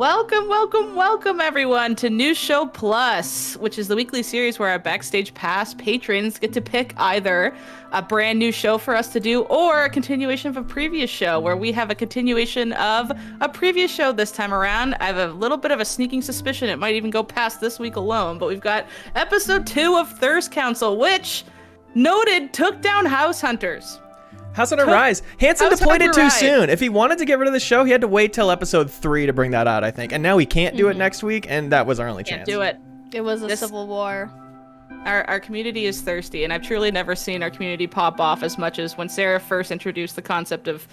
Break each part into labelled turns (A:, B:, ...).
A: Welcome, everyone, to New Show Plus, which is the weekly series where our Backstage Pass patrons get to pick either a brand new show for us to do or a continuation of a previous show, where we have a continuation of a previous show this time around. I have a little bit of a sneaking suspicion it might even go past this week alone, but we've got episode 2 of Thirst Council, which noted took down House Hunters.
B: House Hunter Rise. Hanson deployed it too soon. If he wanted to get rid of the show, he had to wait till episode 3 to bring that out, I think. And now he can't do it next week, and that was our only chance.
A: Can't do it.
C: It was a civil war.
A: Our community is thirsty, and I've truly never seen our community pop off as much as when Sarah first introduced the concept of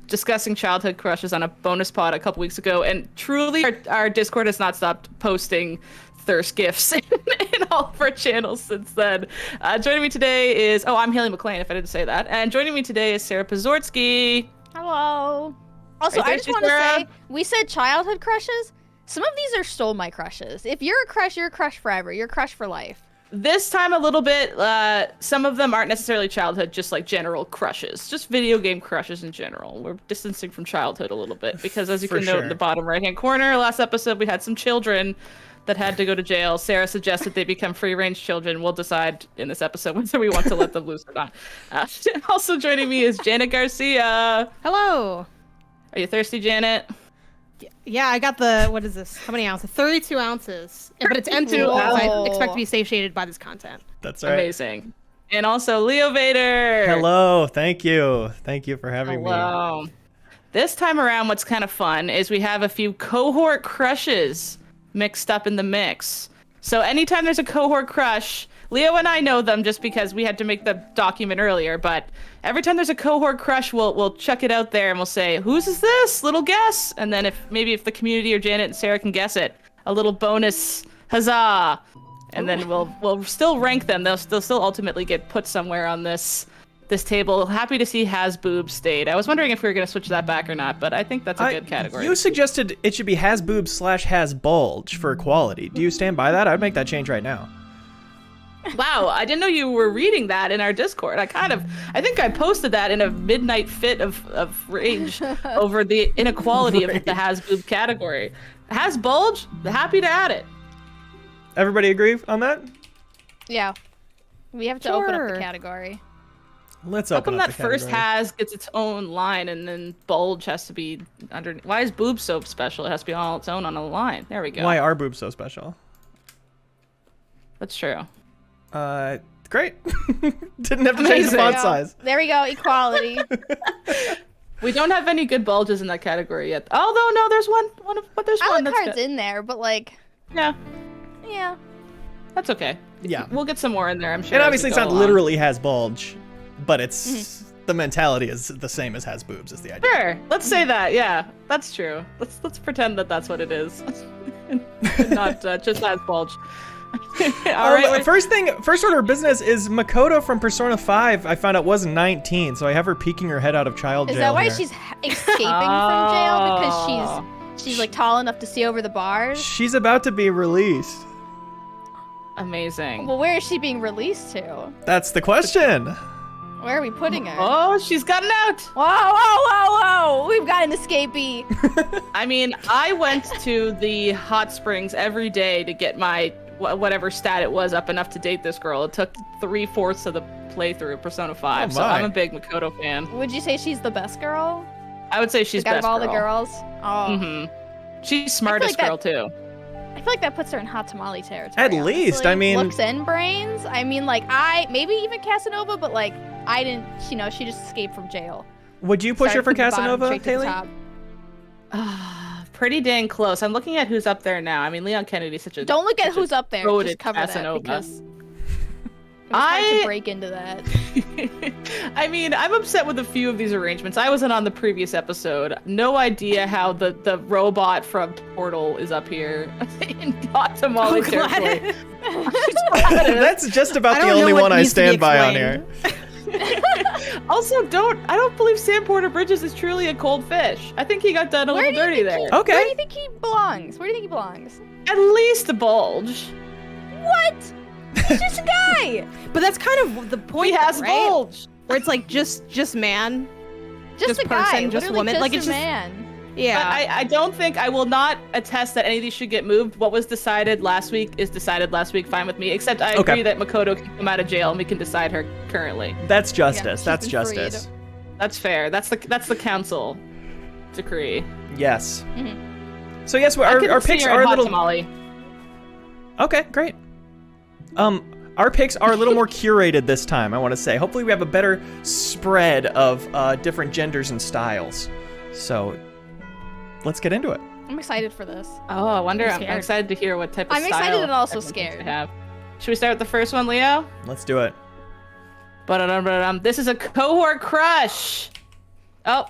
A: discussing childhood crushes on a bonus pod a couple weeks ago. And truly, our Discord has not stopped posting thirst gifts in all of our channels since then. Joining me today is, I'm Haley McLean, if I didn't say that. And joining me today is Sarah Pazortsky.
C: Hello. Also, I just want to say, we said childhood crushes. Some of these are still my crushes. If you're a crush forever. You're a crush for life.
A: This time a little bit, some of them aren't necessarily childhood, just like general crushes. Just video game crushes in general. We're distancing from childhood a little bit because as you can note in the bottom right-hand corner, last episode we had some children that had to go to jail. Sarah suggested they become free-range children. We'll decide in this episode whether we want to let them loose or not. Also joining me is Janet Garcia.
D: Hello.
A: Are you thirsty, Janet?
D: Yeah, I got the, what is this? How many ounces? 32 ounces. But it's empty because I expect to be satiated by this content.
B: That's right.
A: Amazing. And also Leo Vader.
B: Hello. Thank you. Thank you for having me.
A: This time around, what's kind of fun is we have a few cohort crushes mixed up in the mix. So anytime there's a cohort crush, Leo and I know them just because we had to make the document earlier, but every time there's a cohort crush, we'll chuck it out there and we'll say, whose is this? Little guess. And then if the community or Janet and Sarah can guess it, a little bonus huzzah. And then we'll still rank them. They'll still ultimately get put somewhere on this table. Happy to see Has Boobs stayed. I was wondering if we were going to switch that back or not, but I think that's a good category.
B: You suggested it should be Has Boobs / Has Bulge for equality. Do you stand by that? I would make that change right now.
A: Wow, I didn't know you were reading that in our Discord. I think I posted that in a midnight fit of rage over the inequality of the Has Boob category. Has Bulge, happy to add it.
B: Everybody agree on that?
C: Yeah. We have to open up the category.
B: Let's open up the category.
A: How come that first Has gets its own line and then Bulge has to be under? Why is Boob so special? It has to be all its own on a line. There we go.
B: Why are boobs so special?
A: That's true.
B: Great. Didn't have to change the font size.
C: There we go, equality.
A: We don't have any good bulges in that category yet. Although no, there's one. There's one that's
C: cards in there, but like.
A: Yeah.
C: Yeah.
A: That's okay.
B: Yeah.
A: We'll get some more in there, I'm sure.
B: And obviously it's not literally Has Bulge, but it's the mentality is the same as Has Boobs is the idea.
A: Sure. Let's say that. Yeah, that's true. Let's pretend that that's what it is, not just Has Bulge. All right.
B: First order of business is Makoto from Persona 5. I found out was 19, so I have her peeking her head out of child jail.
C: Is that why
B: here.
C: she's escaping from jail because she's like tall enough to see over the bars?
B: She's about to be released.
A: Amazing.
C: Well, where is she being released to?
B: That's the question.
C: Where are we putting her?
A: Oh, she's gotten out.
C: Whoa. We've got an escapee.
A: I mean, I went to the hot springs every day to get my whatever stat it was up enough to date this girl. It took 3/4 of the playthrough of Persona 5, so I'm a big Makoto fan.
C: Would you say she's the best girl?
A: I would say she's best
C: girl. Out
A: of
C: of all the girls?
A: Oh. She's smartest girl, too.
C: I feel like that puts her in hot tamale territory.
B: At least, I mean...
C: Looks and brains. I mean, like, maybe even Casanova, but, like, I didn't, she just escaped from jail.
B: Would you push her for Casanova, Haley?
A: Pretty dang close. I'm looking at who's up there now. I mean, Leon Kennedy's such a...
C: Don't look at who's up there. Just cover
A: Casanova.
C: that, because... It was hard to break into that.
A: I mean, I'm upset with a few of these arrangements. I wasn't on the previous episode. No idea how the robot from Portal is up here in hot tamale territory.
B: That's just about the only one I stand by on here.
A: Also, I don't believe Sam Porter Bridges is truly a cold fish. I think he got done a little dirty there.
B: Okay.
C: Where do you think he belongs?
A: At least a bulge.
C: What? He's just a guy.
D: But that's kind of the point.
A: He has
D: right?
A: bulge.
D: Where it's like just man.
C: Just a
D: person,
C: guy.
D: just
C: Literally
D: woman.
C: Just
D: like it's
C: a
D: just
C: man.
D: Yeah.
A: But I don't think, I will not attest that any of these should get moved. What was decided last week is decided last week, fine with me. Except I agree that Makoto can come out of jail and we can decide her currently.
B: That's justice.
C: she's
B: That's
C: been
B: justice.
C: freed.
A: That's fair. That's the council decree.
B: Yes.
C: Mm-hmm.
B: So yes,
A: I
B: our
A: couldn't see
B: picks
A: her
B: are
A: in
B: a
A: hot
B: little.
A: tamale.
B: Okay, great. Our picks are a little more curated this time, I want to say. Hopefully we have a better spread of different genders and styles. So let's get into it.
C: I'm excited for this.
A: Oh, I wonder.
D: I'm
A: I'm
D: scared.
A: excited to hear what type of
C: I'm
A: style
C: excited and also
A: everyone thinks
C: scared.
A: they have. Should we start with the first one, Leo?
B: Let's do it.
A: This is a cohort crush. Oh.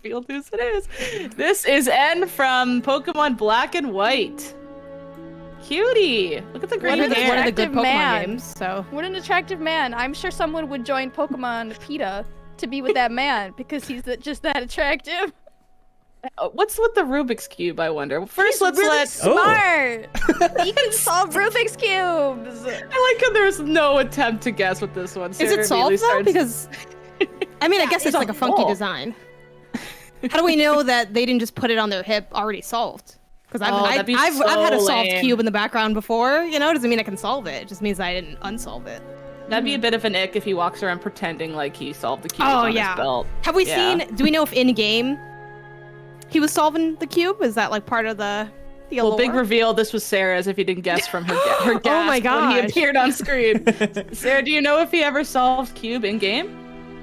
A: Revealed who it is. This is N from Pokemon Black and White. Cutie. Look at the green
D: One of the
A: hair.
D: good
C: Attractive
D: Pokemon
C: man.
D: games. So
C: What an attractive man. I'm sure someone would join Pokemon PETA to be with that man because he's just that attractive.
A: What's with the Rubik's Cube, I wonder? First,
C: He's really
A: let's
C: smart. He can solve Rubik's Cubes.
A: I like how there's no attempt to guess with this one.
D: is
A: Sarah
D: it solved though?
A: immediately
D: Because I mean, I guess it's
A: it's
D: like
A: a
D: a funky
A: ball.
D: design. How do we know that they didn't just put it on their hip already solved? Because
A: that'd be
D: I've had a
A: so
D: solved
A: lame.
D: cube in the background before. You know, doesn't mean I can solve it. It just means I didn't unsolve it.
A: That'd be a bit of an ick if he walks around pretending like he solved the cube
D: Oh,
A: on
D: yeah.
A: his belt.
D: Have we
A: Yeah.
D: seen? Do we know if in game he was solving the cube? Is that like part of the
A: Well,
D: allure?
A: big reveal. This was Sarah's. If you didn't guess from her, her gasp
D: Oh my
A: when he
D: gosh.
A: appeared on screen. Sarah, do you know if he ever solved cube in game?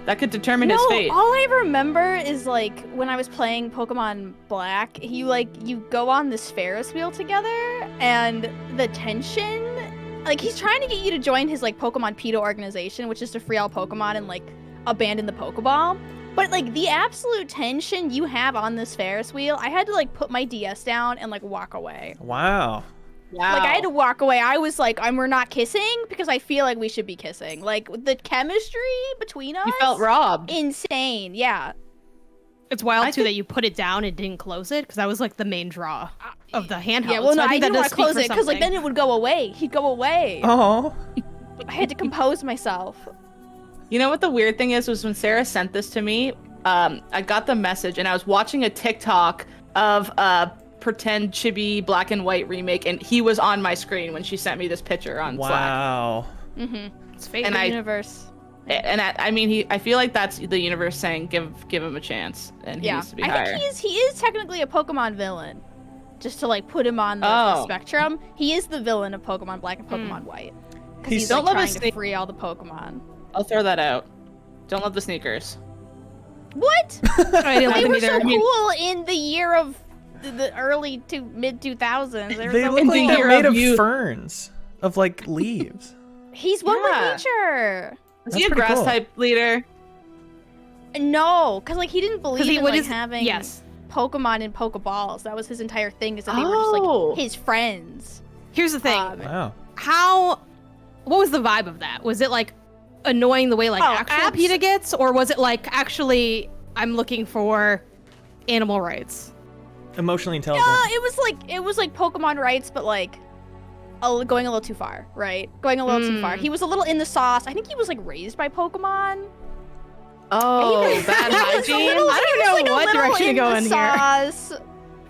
A: That could determine his fate.
C: all I remember is like when I was playing Pokemon Black, you go on this Ferris wheel together, and the tension, like he's trying to get you to join his like Pokemon PETA organization, which is to free all Pokemon and like abandon the Pokeball. But like the absolute tension you have on this Ferris wheel, I had to like put my DS down and like walk away.
B: Wow.
A: Wow.
C: Like I had to walk away. I was like, we're not kissing because I feel like we should be kissing. Like the chemistry between us.
A: You felt robbed.
C: Insane. Yeah.
D: It's wild
A: I
D: too
A: think-
D: that you put it down and didn't close it because that was like the main draw of the handheld.
C: Yeah. Well,
D: So
C: no, I
D: think that
C: didn't
D: does
C: want to
D: speak
C: close
D: for
C: it because like
D: something.
C: then it would go away. He'd go away.
B: Oh.
C: I had to compose myself.
A: You know what the weird thing is was when Sarah sent this to me, I got the message and I was watching a TikTok of pretend chibi Black and White remake, and he was on my screen when she sent me this picture on Slack.
B: Wow.
D: It's fake.
A: And
C: The
A: I-
C: universe.
A: And I mean, I feel like that's the universe saying give him a chance, and he
C: Yeah.
A: needs to be
C: I
A: higher.
C: think he is technically a Pokemon villain. Just to like put him on the spectrum, he is the villain of Pokemon Black and Pokemon White. Because he's
A: Don't
C: like,
A: love
C: trying
A: his
C: to
A: sneak-
C: free all the Pokemon.
A: I'll throw that out. Don't love the sneakers.
C: What?
D: I didn't
C: They
D: like them
C: were so
D: either.
C: cool in the year of the early to mid 2000s. They were
B: They
C: so
B: look
C: cool.
B: like
A: the
B: they're
A: year
B: made
A: of
B: of
A: youth.
B: ferns. Of like leaves.
C: He's one
A: Yeah.
C: with nature.
A: Is
B: That's
A: he a
B: pretty
A: grass
B: cool.
A: type leader?
C: No, because like he didn't believe in
D: what
C: like
D: is-
C: having
D: yes.
C: Pokemon and Pokeballs. That was his entire thing. Is that they were
A: Oh.
C: just like his friends.
D: Here's the thing.
B: Wow.
D: What was the vibe of that? Was it like annoying the way like
C: Oh,
D: actual PETA gets, or was it like actually I'm looking for animal rights?
B: Emotionally intelligent.
C: It was like Pokemon rights, but like going a little too far, right? Going a little too far. He was a little in the sauce. I think he was like raised by Pokemon.
A: Oh,
C: He was-
A: bad
C: he was a
A: hygiene.
C: little-
D: I don't
C: he was,
D: know
C: like, a
D: what
C: little
D: direction to
C: in
D: go
C: the
D: in here.
C: sauce.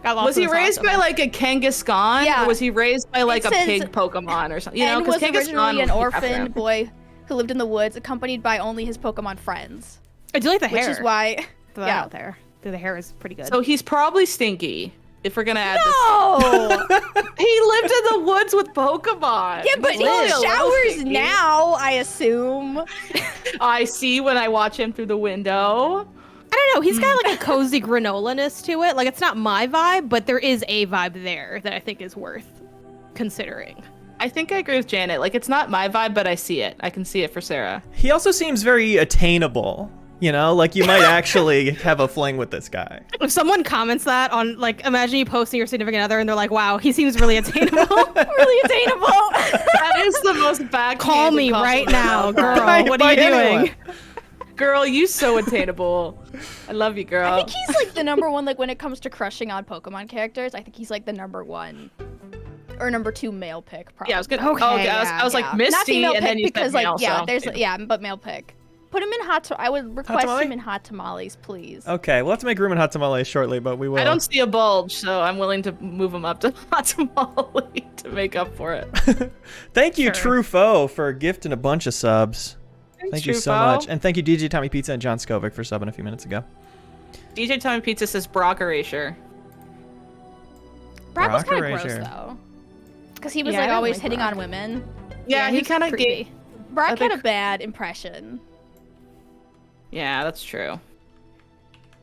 D: Got lost
A: Was
D: in
A: he
D: the
A: raised
D: sauce
A: by
D: on
A: like a Kangaskhan?
C: Yeah.
A: Or was he raised by like
C: It
A: a
C: says-
A: pig Pokemon or something? You know,
C: And
A: because
C: was originally an
A: Kangaskhan
C: orphan boy who lived in the woods, accompanied by only his Pokemon friends.
D: it. I do like the hair.
C: Which is why.
D: Throw that
C: yeah.
D: out there. The hair is pretty good.
A: So he's probably stinky. If we're gonna add
C: No!
A: this, he lived in the woods with Pokemon.
C: Yeah, but
A: He's
C: he
A: a little
C: showers
A: stinky.
C: now, I assume.
A: I see when I watch him through the window.
D: I don't know. He's got like a cozy granola-ness to it. Like it's not my vibe, but there is a vibe there that I think is worth considering.
A: I think I agree with Janet. Like, it's not my vibe, but I see it. I can see it for Sarah.
B: He also seems very attainable. You know, like you might actually have a fling with this guy.
D: If someone comments that on, like, imagine you posting your significant other and they're like, wow, he seems really attainable.
C: Really attainable.
A: That is the most backhanded
D: Call me right
A: compliment
D: now,
A: I've ever
D: girl.
A: heard.
D: What are you
B: By
D: doing?
B: anyone.
A: Girl, you so attainable. I love you, girl.
C: I think he's like the number one, like when it comes to crushing on Pokemon characters, I think he's like the number one or number two male pick, probably.
A: Yeah, I was gonna.
D: Okay,
A: I was
D: yeah.
A: like
C: Not
A: Misty,
C: female
A: and then
C: pick
A: you
C: because
A: said
C: like
A: male,
C: yeah,
A: so-
C: there's but male pick. Put him in I would request
B: tamale?
C: him in hot tamales, please.
B: Okay, we'll have to make room in hot tamale shortly, but we will.
A: I don't see a bulge, so I'm willing to move him up to hot tamale to make up for it.
B: Thank you,
D: Sure.
B: True Foe, for gifting a bunch of subs. Thank you so much. And thank you, DJ Tommy Pizza and John Skovic for subbing a few minutes ago.
A: DJ Tommy Pizza says Brock Erasure.
C: Brock was kind of
B: Brock
C: gross
B: Erasure.
C: though, because he was
D: Yeah, I
C: like
D: don't
C: always
D: like
C: hitting
D: Brock.
C: on women.
A: Yeah, he
D: was
A: kind of
D: creepy.
A: gave.
C: Brock
A: I
C: had
A: think-
C: a bad impression.
A: Yeah, that's true.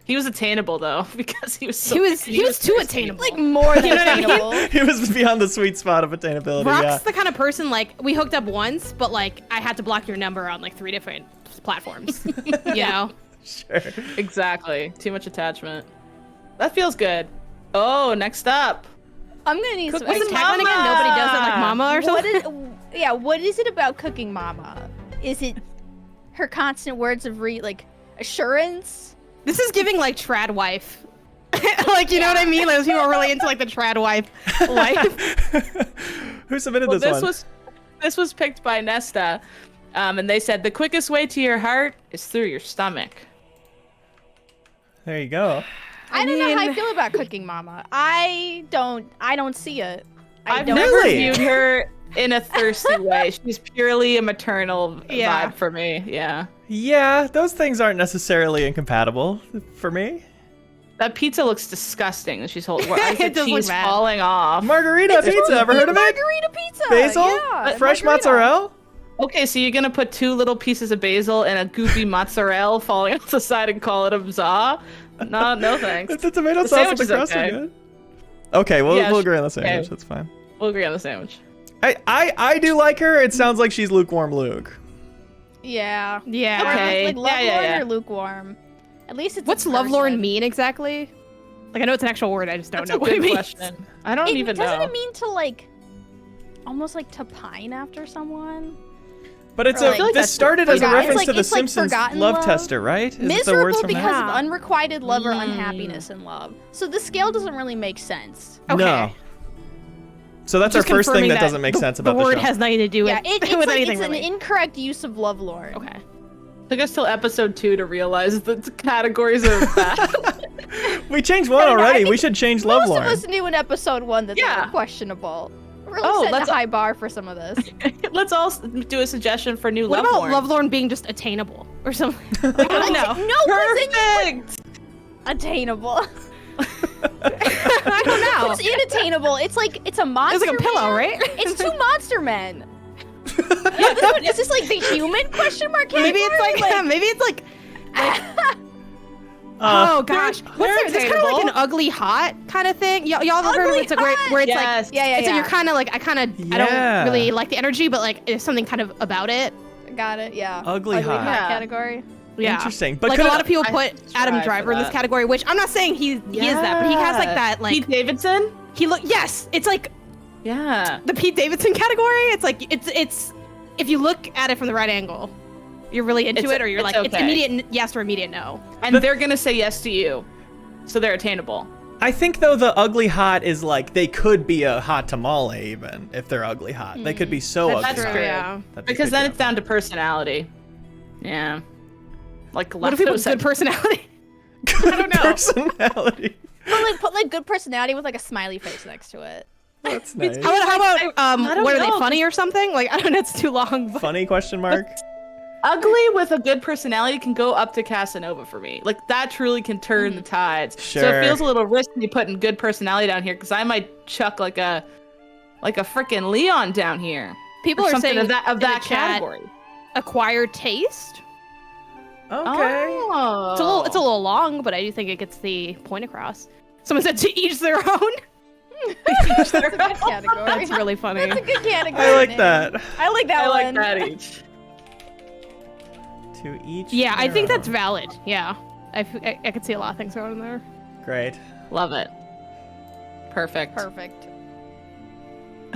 A: He was attainable though, because he was so.
D: He was too
A: thirsty.
D: attainable.
C: Like more than
D: You know what I mean?
C: attainable.
B: He was beyond the sweet spot of attainability,
D: Brock's
B: yeah.
D: the kind of person like we hooked up once, but like I had to block your number on like 3 different platforms. You know?
B: Sure.
A: Exactly. Too much attachment. That feels good. Oh, next up.
C: I'm gonna need
D: What's
C: some.
D: the tagline again? Nobody does it like Mama or
C: What
D: something.
C: is? What is it about cooking Mama? Is it her constant words of assurance?
D: This is giving like trad wife. Like, you know what I mean? Like, those people are really into like the trad wife life.
B: Who submitted
A: Well,
B: this one?
A: this was picked by Nesta, and they said the quickest way to your heart is through your stomach.
B: There you go.
C: I don't know how I
D: mean-
C: feel about cooking Mama. I don't see it.
A: I've
C: don't
A: never
B: Really?
A: viewed her in a thirsty way. She's purely a maternal
D: Yeah.
A: vibe for me. Yeah.
B: Yeah, those things aren't necessarily incompatible for me.
A: That pizza looks disgusting that she's holding. I
D: It
A: said
D: does look
A: cheese
D: bad.
A: falling off.
B: Margarita pizza, ever heard of it?
C: Margarita pizza.
B: Basil?
C: Yeah,
B: Fresh
C: margarita.
B: mozzarella?
A: Okay, so you're gonna put 2 little pieces of basil and a goopy mozzarella falling off the side and call it a bza? No thanks.
B: It's a tomato
A: The
B: sauce with
A: sandwich
B: the
A: is
B: crust
A: okay.
B: are good. Okay, we'll
A: Yeah,
B: agree on the sandwich.
A: okay.
B: That's fine.
A: We'll agree on the sandwich.
B: I do like her. It sounds like she's lukewarm Luke.
C: Yeah.
D: Yeah.
C: Or
A: Okay.
C: like
A: Yeah, yeah,
C: lovelorn
A: yeah.
C: or lukewarm. At least it's.
D: What's
C: a
D: lovelorn
C: person.
D: mean exactly? Like, I know it's an actual word. I just don't
A: That's
D: know
A: a
D: what it
A: good
D: means.
A: question. I don't even
C: Doesn't
A: know.
C: it mean to like, almost like to pine after someone?
B: But it's
C: Or like-
B: this
A: that's
B: started as a
C: forgotten-
B: reference
C: it's
B: to The
C: like
B: Simpsons
C: forgotten
B: love
C: love.
B: tester, right? Is it the words
C: Miserable
B: from
C: because
B: that?
C: of unrequited love or
A: Mm.
C: unhappiness in love. So the scale doesn't really make sense.
D: Okay.
B: No. So that's our
D: Just
B: first thing
D: confirming
B: that doesn't make sense about
D: the word
B: the show.
D: has nothing to do with,
C: Yeah, it's
D: with
C: like
D: anything
C: it's
D: really.
C: an incorrect use of lovelorn.
D: Okay.
A: Took us till episode 2 to realize that the categories are bad.
B: We changed one
C: I don't know, I
B: already.
C: think
B: We should change
C: Most of
B: Lovelorn.
C: us knew in episode 1 that they
A: Yeah.
C: were questionable. We're really
A: Oh,
C: setting
A: let's-
C: a high bar for some of this.
A: Let's all do a suggestion for new
D: What
A: Lovelorn.
D: about lovelorn being just attainable or something? Like, I don't know.
C: No, because then
A: Perfect.
C: attainable.
D: I don't know.
C: It's inattainable. It's like it's a monster.
D: It's like a pillow,
C: man.
D: right?
C: It's 2 monster men. Yeah, this one, is this like the human question mark?
D: Maybe it's like,
C: category?
D: maybe it's like oh gosh,
A: they're
D: what's there? It's kind of like an
A: attainable.
D: ugly hot kind of thing. Y'all have heard of
C: Ugly
D: it? It's like where it's
A: Yes.
D: like
C: Yeah.
D: it's like you're kind of like I
B: Yeah.
D: don't really like the energy, but like there's something kind of about it.
C: Got it. Yeah.
B: Ugly hot.
A: Yeah.
C: category.
D: Yeah.
B: Interesting. But
D: Like a
B: could
D: lot of people
A: I
D: put Adam
A: strive
D: Driver
A: for
D: in this
A: that.
D: category, which I'm not saying he is that, but he has like that like
A: Pete Davidson?
D: yes, it's like
A: Yeah.
D: the Pete Davidson category. It's like it's if you look at it from the right angle, you're really into
A: It's-
D: it, or you're
A: it's
D: like it's
A: okay.
D: immediate yes or immediate no.
A: And they're gonna say yes to you. So they're attainable.
B: I think though the ugly hot is like they could be a hot tamale even if they're ugly hot. They could be so ugly
A: That's
B: hot
A: true.
D: Yeah.
B: that they
A: Because
B: could
A: then
B: be
A: it's down to personality. Yeah. Like
D: What if people
A: leftovers
D: with good personality?
B: good
A: I don't know.
B: personality.
C: But put like good personality with like a smiley face next to it.
B: That's nice.
D: How about
A: I don't
D: what are
A: know.
D: they funny or something? Like I don't know, it's too long. But
B: Funny question mark?
A: Ugly with a good personality can go up to Casanova for me. Like that truly can turn the tides. So
B: Sure.
A: it feels a little risky putting good personality down here because I might chuck like a freaking Leon down here.
D: people
A: Or
D: are
A: something
D: saying
A: of that
D: in the chat,
A: category.
D: acquired taste.
B: Okay.
A: Oh.
D: It's a little long, but I do think it gets the point across. Someone said to each their own.
C: That's a good category.
D: That's really funny.
C: That's a good category.
B: I like
C: name.
B: that.
C: I like that
A: I
C: one.
A: like that each.
B: To each
D: Yeah, I
B: their
D: think that's
B: own.
D: valid. Yeah, I could see a lot of things going in there.
B: Great.
A: Love it. Perfect.
C: Perfect.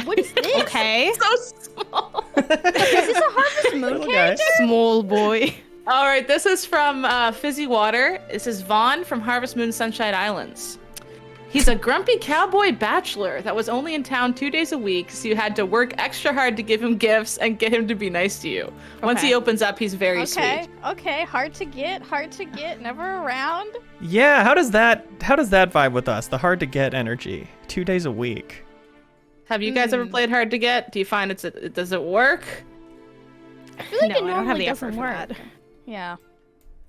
C: What is this?
D: Okay,
A: So small.
C: Is this a Harvest Moon
B: Little guy.
C: character?
D: small boy.
A: All right, this is from Fizzy Water. This is Vaughn from Harvest Moon Sunshine Islands. He's a grumpy cowboy bachelor that was only in town 2 days a week, so you had to work extra hard to give him gifts and get him to be nice to you. Once he opens up, he's very sweet.
C: Okay, hard to get, never around.
B: Yeah, how does that vibe with us? The hard to get energy. 2 days a week.
A: Have you guys ever played Hard to Get? Do you find does it work?
C: I feel like
D: No,
C: it
D: I don't have
C: normally
D: the effort
C: doesn't
D: for
C: work.
D: that.
C: Yeah.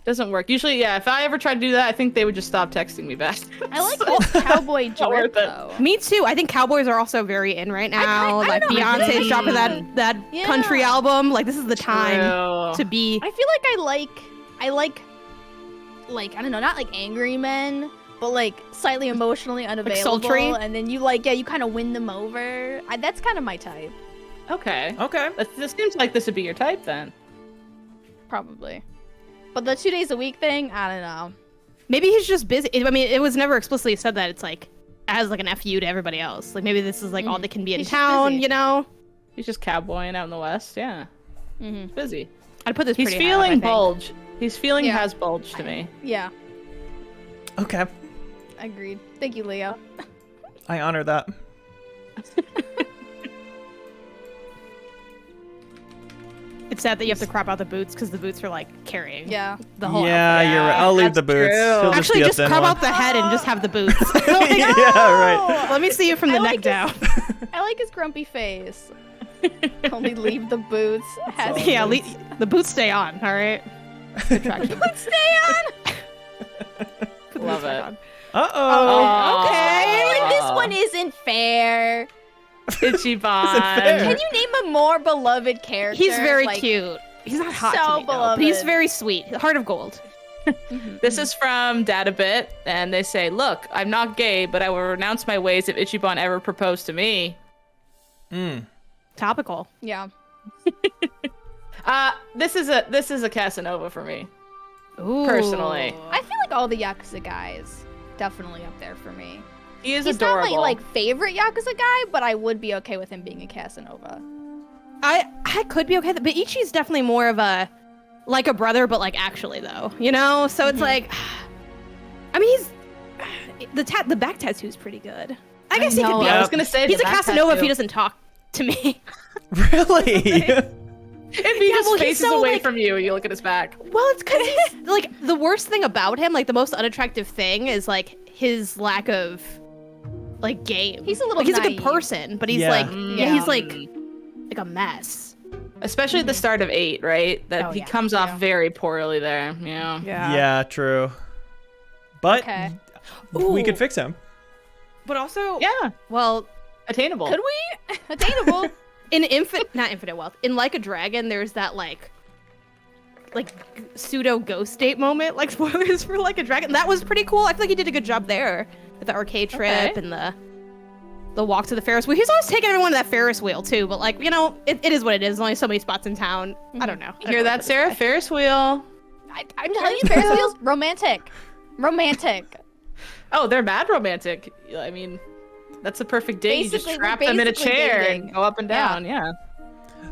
A: Doesn't work. Usually, yeah, if I ever tried to do that, I think they would just stop texting me back.
C: I like cowboy
A: worth
C: drip
A: it.
C: though.
D: Me too. I think cowboys are also very in right now.
C: I
D: like
C: know, I
D: Beyonce's
C: think-
D: dropping that
C: Yeah.
D: country album. Like this is the time
A: True.
D: to be.
C: I feel like I like I don't know, not like angry men, but like slightly emotionally unavailable.
D: sultry?
C: And then you you kind of win them over. That's kind of my type,
A: Okay.
B: Okay.
A: This seems like this would be your type then.
C: probably. But the 2 days a week thing, I don't know.
D: Maybe he's just busy. I mean, it was never explicitly said that it's like as like an FU to everybody else. Like maybe this is like all they can be in
C: He's just
D: town.
C: busy.
D: You know.
A: He's just cowboying out in the West. Yeah.
C: Mm-hmm.
A: He's busy.
D: I'd put this.
A: He's
D: pretty high up, I
A: feeling
D: think.
A: bulge. He's feeling
C: Yeah.
A: has bulge to me.
C: Yeah,
B: Okay.
C: agreed. Thank you, Leo.
B: I honor that.
D: It's sad that you have to crop out the boots because the boots are like carrying.
C: Yeah.
D: The whole.
B: Yeah,
D: outfit.
B: you're right. I'll leave the
A: that's
B: boots.
A: true.
B: He'll
D: Actually,
B: be a
D: just
B: thin
D: crop
B: one.
D: out the head and just have the boots.
B: Yeah, right.
D: Let me see you from the
C: I
D: neck
C: like
D: down.
C: I like his grumpy face. Only leave the boots. Has
D: Yeah, the boots stay on. All right. Good traction.
C: stay on.
D: Put the
A: Love
D: boots back
A: it.
D: on.
B: Uh-oh.
C: I feel like this
A: Aw.
C: one isn't fair.
A: Ichiban.
B: fair?
C: Can you name a more beloved character?
D: He's very
C: Like,
D: cute. He's not hot
C: so
D: to me, though, but he's
C: beloved.
D: very sweet. Heart of gold.
A: This is from Databit, and they say, "Look, I'm not gay, but I will renounce my ways if Ichiban ever proposed to me."
D: Topical.
C: Yeah.
A: This is a Casanova for me.
D: Ooh.
A: Personally.
C: I feel like all the Yakuza guys definitely up there for me.
A: He is
C: He's
A: adorable.
C: not my like favorite Yakuza guy, but I would be okay with him being a Casanova.
D: I could be okay, but Ichi's definitely more of a like a brother, but like actually though, you know. So it's like, I mean, he's the back tattoo's pretty good. I guess he could be.
A: I was gonna say
D: He's
A: the
D: a
A: back
D: Casanova if he
A: tattoo.
D: doesn't talk to me.
B: Really?
A: If he just
D: well, he's
A: faces
D: so,
A: away
D: like-
A: from you, you look at his back.
D: Well, it's because he's like the worst thing about him, like the most unattractive thing, is like his lack of like game.
C: He's a little
D: like, he's a good
C: naive.
D: person, but he's
B: Yeah.
D: like
C: Yeah.
D: he's like a mess.
A: Especially at the start of 8, right? That
D: Oh,
A: he
D: yeah.
A: comes off
C: Yeah.
A: very poorly there. Yeah.
B: Yeah, true. But
C: Okay.
B: we
D: Ooh.
B: could fix him.
D: But also,
A: Yeah.
D: well,
A: Attainable.
C: Could we? Attainable.
D: in not Infinite Wealth, in Like a Dragon, there's that like pseudo ghost date moment, like spoilers for Like a Dragon. That was pretty cool. I feel like he did a good job there with the arcade trip
A: Okay.
D: and the walk to the Ferris wheel. He's always taking everyone to that Ferris wheel too, but like, you know, it is what it is. There's only so many spots in town. I don't know.
A: You hear that, Sarah? Ferris wheel.
C: I'm telling you, Ferris wheels, romantic. Romantic.
A: Oh, they're mad romantic. I mean, that's the perfect date. You just
C: Basically, we're
A: trap them in a
C: basically
A: chair
C: dating.
A: and go up and down. Yeah.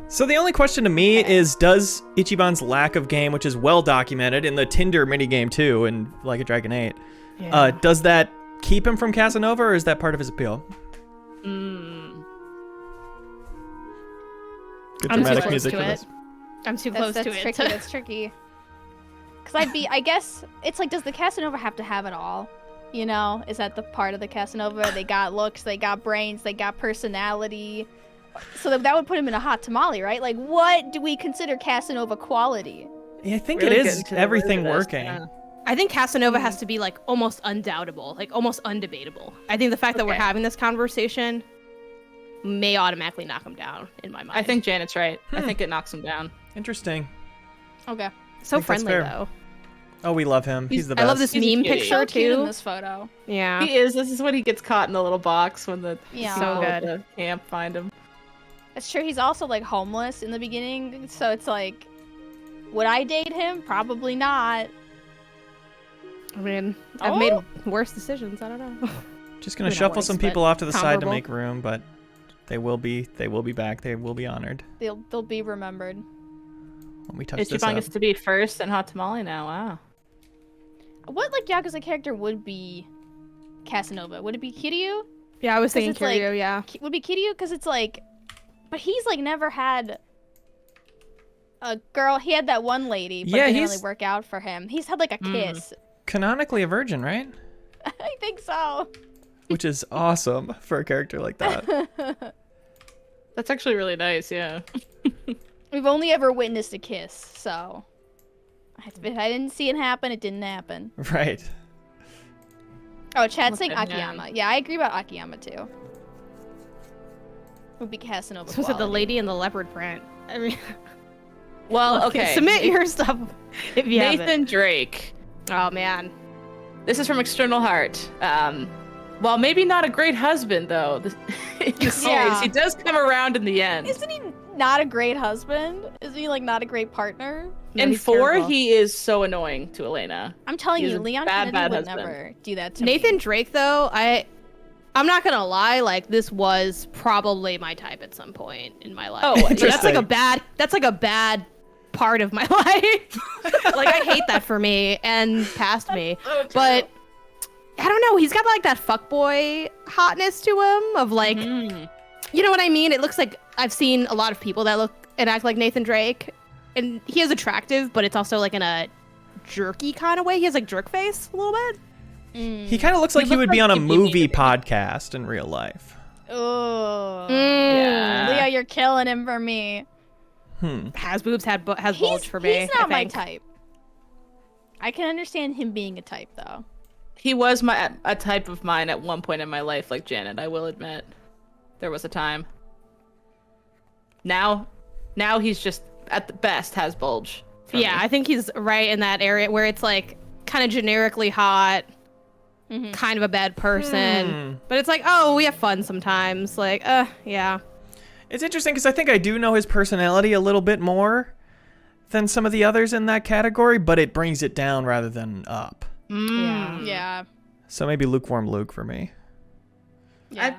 B: So the only question to me is, does Ichiban's lack of game, which is well documented in the Tinder minigame too, in Like a Dragon 8, does that keep him from Casanova, or is that part of his appeal? Good
D: I'm too
B: dramatic
D: close
B: music
D: to
B: for
D: it.
B: this.
D: I'm too close
C: That's
D: to it.
C: tricky. That's tricky. Because I guess it's like, does the Casanova have to have it all? You know, is that the part of the Casanova? They got looks, they got brains, they got personality. So that would put him in a hot tamale, right? Like, what do we consider Casanova quality?
B: Yeah, I think
A: Really
B: it
A: get
B: is
A: into the
B: everything
A: root of this,
B: working.
A: yeah.
D: I think Casanova has to be like almost undoubtable, like almost undebatable. I think the fact that we're
A: Okay.
D: having this conversation may automatically knock him down in my mind.
A: I think Janet's right. I think it knocks him down.
B: Interesting.
C: Okay.
D: so
B: think that's
D: friendly
B: fair.
D: though.
B: Oh, we love him. He's the best.
D: I love this
A: He's a
D: meme
A: cutie.
D: picture
C: So cute in
D: too.
C: this photo.
D: Yeah.
A: He is. This is when he gets caught in the little box when the
C: Yeah.
D: So
A: people at
D: good.
A: the camp find him.
C: It's true. He's also like homeless in the beginning, so it's like, would I date him? Probably not.
D: I mean, I've
C: Oh.
D: made worse decisions. I don't know.
B: Just gonna
D: Maybe not
B: shuffle
D: worse,
B: some
D: but
B: people off to the side to
D: comparable.
B: make room, but they will be back. They will be honored
C: They'll be remembered.
B: when we touch this
A: Ichiban
B: up.
A: gets to be first in Hot Tamale now. Wow.
C: What like Yakuza character would be Casanova. Would it be Kiryu?
D: Yeah, I was thinking
C: it's like-
D: Kiryu, yeah.
C: Would it be Kiryu? Because it's like, but he's like never had a girl. He had that one lady, but
B: Yeah,
C: it didn't
B: he's-
C: really work out for him. He's had like a kiss.
B: Canonically a virgin, right?
C: I think so.
B: Which is awesome for a character like that.
A: That's actually really nice. Yeah.
C: We've only ever witnessed a kiss, so if I didn't see it happen, it didn't happen.
B: Right.
C: Oh, Chad's saying
A: Okay,
C: Akiyama. Yeah, I agree about Akiyama too. Would be Casanova.
D: So was it the
C: quality.
D: lady in the leopard print? I mean,
A: Well, okay.
D: submit your stuff if you have
A: Nathan
D: it.
A: Drake.
D: Oh man.
A: This is from External Heart. While maybe not a great husband, though, in the series,
C: Yeah.
A: he does come around in the end.
C: Isn't he not a great husband? Isn't he like not a great partner?
D: No,
A: In
D: he's
A: 4,
D: terrible.
A: he is so annoying to Elena.
C: I'm telling
A: He's
C: you,
A: a
C: Leon
A: bad,
C: Kennedy
A: bad
C: would
A: husband.
C: never do that to
D: Nathan
C: me.
D: Drake though, I'm not gonna lie, like this was probably my type at some point in my life.
A: Oh,
D: But that's like
B: interesting.
D: that's like a bad part of my life. Like I hate that for me and past me. But I don't know, he's got like that fuckboy hotness to him of like you know what I mean? It looks like I've seen a lot of people that look and act like Nathan Drake. And he is attractive, but it's also like in a jerky kind of way. He has like jerk face a little bit.
B: He kind of looks like he would be on a
A: he'd be
B: movie
A: me.
B: podcast in real life.
C: Oh,
A: Yeah.
C: Leo, you're killing him for me.
D: Has boobs, has bulge for me.
C: He's not
D: I
C: my
D: think.
C: type. I can understand him being a type though.
A: He was a type of mine at one point in my life, like Janet, I will admit. There was a time. Now he's just, at the best, has bulge. for
D: Yeah,
A: me.
D: I think he's right in that area where it's like kind of generically hot, kind of a bad person, but it's like, oh, we have fun sometimes. Like, yeah.
B: It's interesting because I think I do know his personality a little bit more than some of the others in that category, but it brings it down rather than up.
D: Yeah.
C: Yeah.
B: So maybe lukewarm Luke for me.
C: Yeah.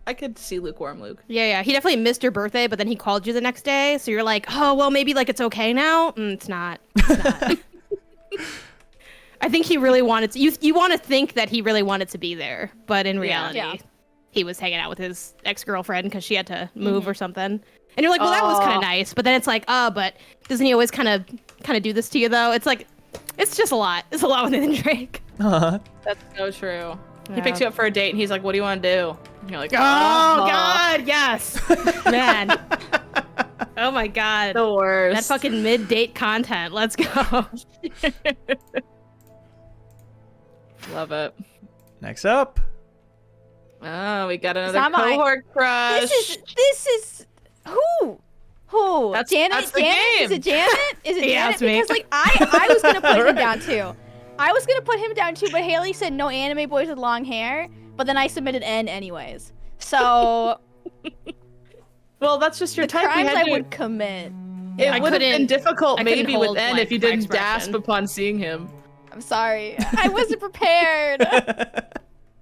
A: I could see lukewarm Luke.
D: Yeah. He definitely missed your birthday, but then he called you the next day, so you're like, oh, well, maybe like it's okay now. It's not. It's not. I think he really wanted to. You want to think that he really wanted to be there, but in reality,
C: Yeah.
D: he was hanging out with his ex-girlfriend because she had to move or something. And you're like, well, that was kind of nice. But then it's like, but doesn't he always kind of do this to you though? It's like, it's just a lot. It's a lot with Nathan Drake.
A: That's so true. He picks you up for a date and he's like, "What do you want to do?" And you're like,
D: Oh God, yes, man. Oh my God,
A: the worst."
D: that fucking mid-date content. Let's go.
A: Love it.
B: Next up.
A: Oh, we got another
C: not my-
A: cohort crush.
C: This is who? Who?
A: That's
C: Janet?
A: the
C: Janet?
A: game.
C: Is it Janet? Is it
D: Yeah,
C: Janet?
D: it's me.
C: Because like I was gonna put him down too. I was gonna put him down too, but Haley said no anime boys with long hair. But then I submitted N anyways. So
A: Well, that's just your
C: the
A: type. We
C: crimes
A: had
C: I
A: to-
C: would commit.
A: It
D: I
A: would have been
D: couldn't-
A: difficult
D: I couldn't
A: maybe with
D: hold,
A: N
D: like,
A: if you
D: my
A: didn't
D: expression.
A: gasp upon seeing him.
C: I'm sorry. I wasn't prepared.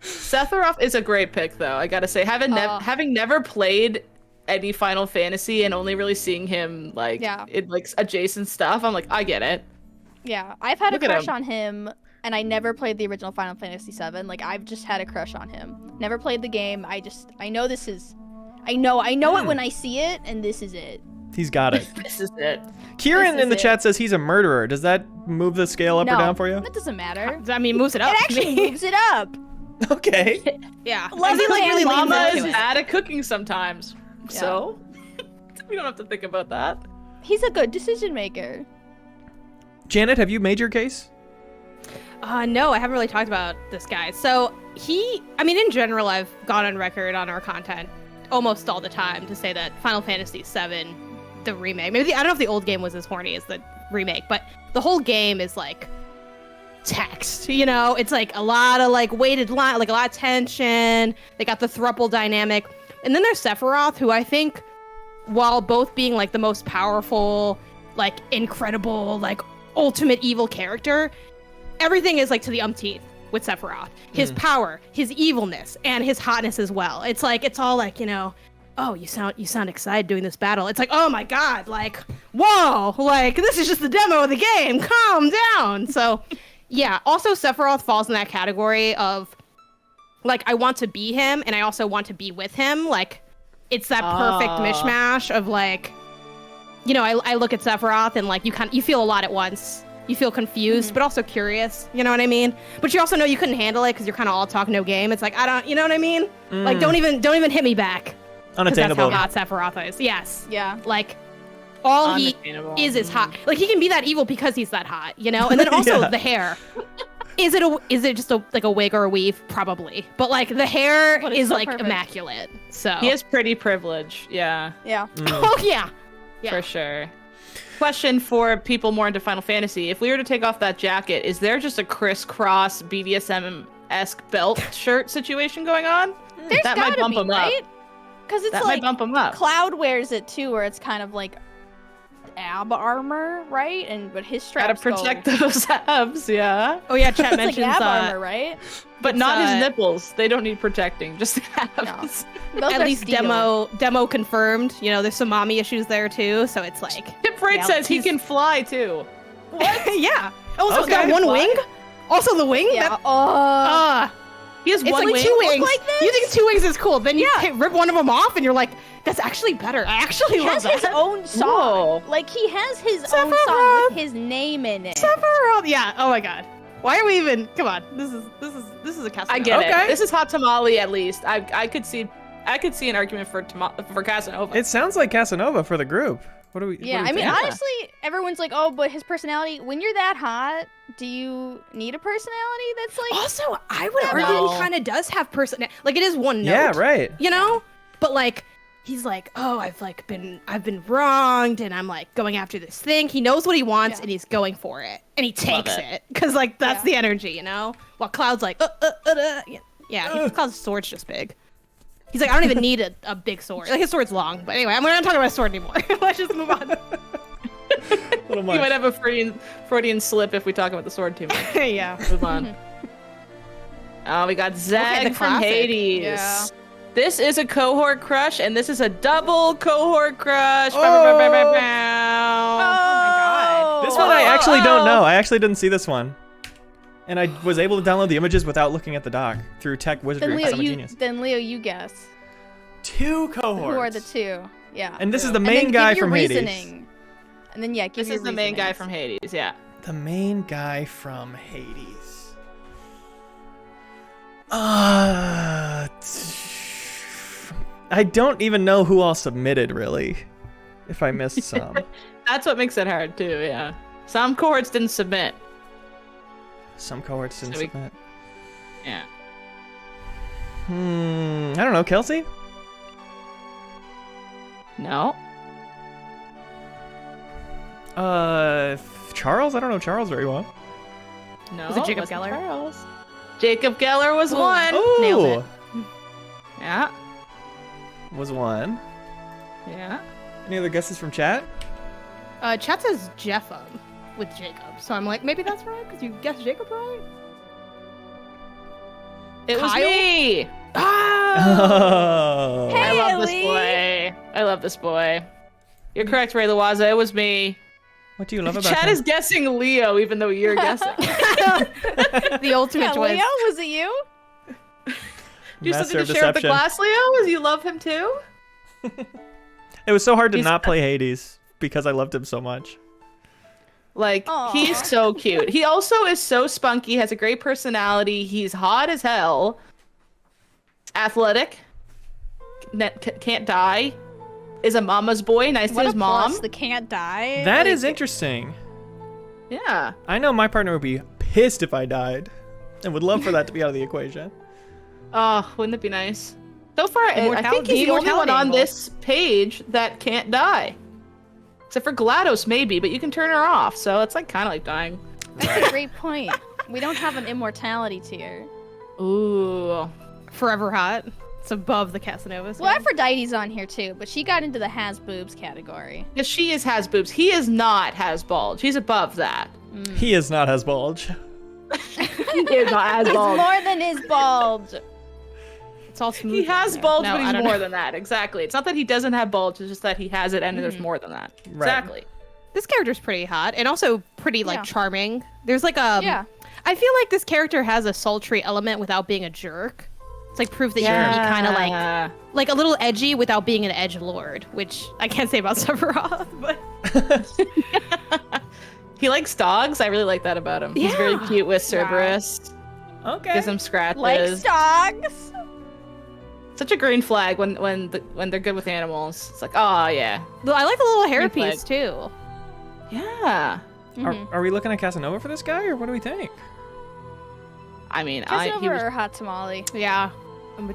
A: Sephiroth is a great pick, though. I gotta say, having never played any Final Fantasy and only really seeing him like in like adjacent stuff, I'm like, I get it.
C: Yeah, I've had
A: Look
C: a
A: at
C: crush
A: him.
C: on him, and I never played the original Final Fantasy VII. Like I've just had a crush on him. Never played the game. I know this is. I know it when I see it, and this is it.
B: He's got it.
A: This is it.
B: Kieran
C: This
B: in the
C: is
B: chat says he's a murderer. Does that move the scale up
C: no,
B: or down for you?
C: that doesn't matter.
D: I mean, moves it up.
C: It
D: to
C: actually
D: me.
C: moves it up.
B: Okay.
D: Yeah.
C: Love
D: He, like,
C: it,
D: really
C: man.
D: leans
A: Mama
D: into
A: is
D: it.
A: bad at cooking sometimes, so we don't have to think about that.
C: He's a good decision maker.
B: Janet, have you made your case?
D: No, I haven't really talked about this guy. So in general, I've gone on record on our content almost all the time to say that Final Fantasy VII, the remake, I don't know if the old game was as horny as the remake, but the whole game is like text, you know? It's like a lot of like weighted line, like a lot of tension. They got the throuple dynamic. And then there's Sephiroth, who I think, while both being like the most powerful, like incredible, like ultimate evil character, everything is like to the umpteenth with Sephiroth. His power, his evilness, and his hotness as well. It's like, it's all like, you know, oh, you sound excited doing this battle. It's like, oh my God, like, whoa, like this is just the demo of the game. Calm down. So yeah, also Sephiroth falls in that category of like I want to be him and I also want to be with him. Like it's that perfect mishmash of like, you know, I look at Sephiroth and like you feel a lot at once. You feel confused, but also curious. You know what I mean? But you also know you couldn't handle it because you're kind of all talk, no game. It's like I don't, you know what I mean? Like don't even hit me back. 'Cause
B: Unattainable.
D: that's how hot Sephiroth is. Yes.
C: Yeah.
D: Like all he is hot. Like he can be that evil because he's that hot, you know? And then also the hair. Is it just like a wig or a weave? Probably. But like the hair is
C: so
D: like
C: perfect.
D: immaculate. So
A: He has pretty privilege. Yeah.
C: Yeah.
D: Oh yeah.
A: For sure. Question for people more into Final Fantasy. If we were to take off that jacket, is there just a crisscross BDSM-esque belt shirt situation going on?
C: There's
A: that might
C: gotta
A: bump
C: be,
A: him
C: right?
A: up.
C: Because it's
A: That
C: like
A: might bump him up.
C: Cloud wears it too, where it's kind of like ab armor, right? But his
A: Gotta
C: straps
A: protect
C: go...
A: those abs, yeah.
D: Oh yeah, Chat
C: It's like
D: mentions
C: ab armor, right?
A: But
D: It's,
A: not his nipples. They don't need protecting, just the abs.
C: Those
D: at
C: are
D: least
C: steel.
D: demo confirmed. You know, there's some mommy issues there too, so it's like
A: Tip Freight
D: Yeah,
A: says he
D: he's-
A: can fly too.
D: yeah. Also, it's got
A: Okay.
D: one
A: Fly?
D: wing. Also the wing.
C: Yeah.
D: That,
A: He has
D: it's
A: one
D: like
A: wing.
D: two wings.
C: like this?
D: You think 2 wings is cool? Then you rip one of them off, and you're like, that's actually better. I actually
C: He
D: love
C: has his
D: that.
C: own song.
A: Whoa.
C: Like he has his own
D: Sephiroth.
C: song with his name in it.
D: Sephiroth. Yeah. Oh my god. Why are we even? Come on. This is a Casanova.
A: I get
B: Okay.
A: it. This is Hot Tamale at least. I could see an argument for Casanova.
B: It sounds like Casanova for the group. What do we?
C: Yeah,
B: what do
C: I
B: we
C: mean,
B: think?
C: honestly, everyone's like, oh, but his personality, when you're that hot, do you need a personality that's like...
D: Also, I would argue
A: No.
D: he kind of does have personality. Like it is one note.
B: Yeah, right.
D: You know, but like. He's like, oh, I've been wronged, and I'm like going after this thing. He knows what he wants, and he's going for it, and he takes it, because like that's the energy, you know. While Cloud's like, Cloud's sword's just big. He's like, I don't even need a big sword. Like his sword's long, but anyway, we're not talking about his sword anymore. Let's just move on.
B: Little
A: You
B: much.
A: might have a Freudian slip if we talk about the sword too much.
D: Yeah.
A: Move on. Oh, we got Zeg
D: the
A: from
D: classic.
A: Hades.
C: Yeah.
A: This is a cohort crush, and this is a double cohort crush.
B: Oh.
A: Bow, bow, bow, bow, bow,
C: Oh
A: bow.
C: my god.
B: This one I actually don't know. I actually didn't see this one. And I was able to download the images without looking at the doc through tech wizardry.
C: Then
B: 'cause I'm a genius.
C: Leo, you guess.
B: 2 cohorts.
C: Who are the two? Yeah.
B: And this is the
C: And
B: main
C: then
B: guy
C: give your
B: from Hades.
C: reasoning. And then give
A: This
C: your
A: is the main guy
C: reasonings.
A: from Hades, yeah.
B: The main guy from Hades. I don't even know who all submitted, really. If I missed some.
A: That's what makes it hard, too, yeah. Some cohorts didn't submit.
B: Some cohorts didn't
A: So we-
B: submit.
A: Yeah.
B: I don't know, Kelsey?
A: No?
B: Charles? I don't know Charles very well.
A: No.
D: Was it Jacob
A: wasn't
D: Geller?
A: Charles. Jacob Geller was one.
B: Ooh,
D: Nailed it.
A: Yeah.
B: was one.
A: Yeah.
B: Any other guesses from chat?
D: Chat says Jeffum with Jacob, so I'm like, maybe that's right because you guessed Jacob right.
A: It was
D: Kyle?
A: me.
B: Oh.
C: Hey,
A: I love this
C: Ellie.
A: boy. I love this boy. You're correct, Ray Lawaza. It was me.
B: What do you love about
A: Chad
B: him?
A: is guessing Leo, even though you're guessing.
D: The ultimate
C: Yeah,
D: twist.
C: Leo, was it you?
A: Do you have
B: Master
A: something
B: of
A: to share with the
B: deception.
A: class, Leo? As you love him too?
B: It was so hard to
A: He's-
B: not play Hades because I loved him so much.
A: Like,
C: Aw.
A: he's so cute. He also is so spunky, has a great personality. He's hot as hell. Athletic. Can't die. Is a mama's boy. Nice
C: What
A: to
C: a
A: his mom.
C: plus, the can't die.
B: That
C: Like,
B: is interesting.
A: Yeah.
B: I know my partner would be pissed if I died and would love for that to be out of the equation.
A: Oh, wouldn't it be nice? So far, I think
D: Immortality-
A: he's the only one
D: immortality
A: on
D: angle.
A: this page that can't die. Except for GLaDOS, maybe, but you can turn her off, so it's like kind of like dying.
C: That's a great point. We don't have an immortality tier.
A: Ooh.
D: Forever hot. It's above the Casanovas.
C: Well, Aphrodite's on here too, but she got into the has boobs category.
A: Because she has boobs. He is not has bulge. He's above that.
B: He is not as bulge.
A: He is not has
C: He's
A: bulge.
C: more than his bulge.
D: It's all smooth.
A: He has
D: down there.
A: bulge,
D: No,
A: but
D: I
A: he's
D: don't
A: more
D: know.
A: than that. Exactly. It's not that he doesn't have bulge, it's just that he has it and there's more than that.
B: Right.
A: Exactly.
D: This character's pretty hot and also pretty like
C: Yeah.
D: charming. There's like a
C: Yeah.
D: I feel like this character has a sultry element without being a jerk. It's like proof that you can be kind of like a little edgy without being an edge lord, which I can't say about Sephiroth, but
A: he likes dogs. I really like that about him. He's very cute with Cerberus.
B: Okay.
A: Gives him scratches.
C: Likes dogs.
A: Such a green flag when they're good with animals. It's like, oh yeah.
D: well, I like the little hair
A: Green
D: piece too.
A: Yeah.
B: Are we looking at Casanova for this guy, or what do we think?
A: I mean,
C: Casanova
A: he was,
C: or hot tamale?
D: Yeah.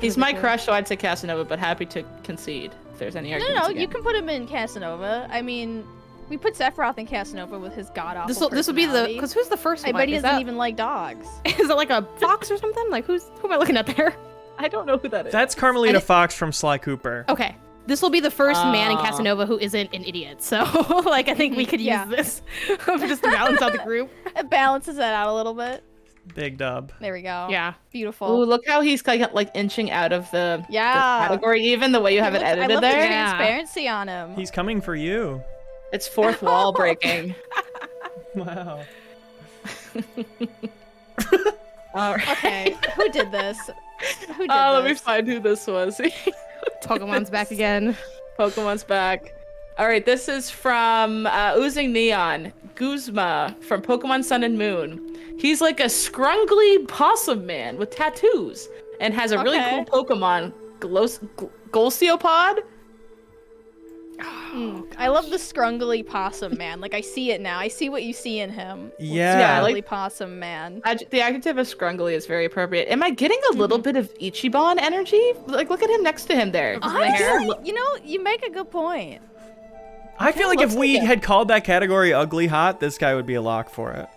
A: he's my crush, so I'd say Casanova, but happy to concede if there's any arguments.
C: No,
A: again.
C: you can put him in Casanova. I mean, we put Sephiroth in Casanova with his god awful.
D: This will be the because who's the first
C: I
D: one?
C: bet he
D: Is
C: doesn't
D: that-
C: even like dogs.
D: Is it like a fox or something? Like who am I looking at there?
A: I don't know who that is.
B: That's Carmelita Fox from Sly Cooper.
D: Okay. This will be the first man in Casanova who isn't an idiot. So, like, I think we could use this just to balance out the group.
C: It balances that out a little bit.
B: Big dub.
C: There we go.
D: Yeah.
C: Beautiful.
A: Ooh, look how he's like inching out of the
C: Yeah.
A: category, even the way you have it
C: I
A: edited
C: love
A: there.
C: the transparency on him.
B: He's coming for you.
A: It's fourth wall breaking.
B: Wow.
A: All right.
C: Okay, who did this? Who did
A: Let me
C: this?
A: find who this was.
D: Pokemon's back again.
A: Pokemon's back. All right, this is from Oozing Neon, Guzma from Pokemon Sun and Moon. He's like a scrungly possum man with tattoos and has a really cool Pokemon, Golciopod.
C: I love the scrungly possum man. Like I see it now. I see what you see in him.
B: Yeah.
C: Scrungly possum man.
A: The adjective of scrungly is very appropriate. Am I getting a little bit of Ichiban energy? Like, look at him next to him there.
C: You know, you make a good point.
B: I feel like if
A: looks
B: we
A: like it.
B: had called that category ugly hot, this guy would be a lock for it.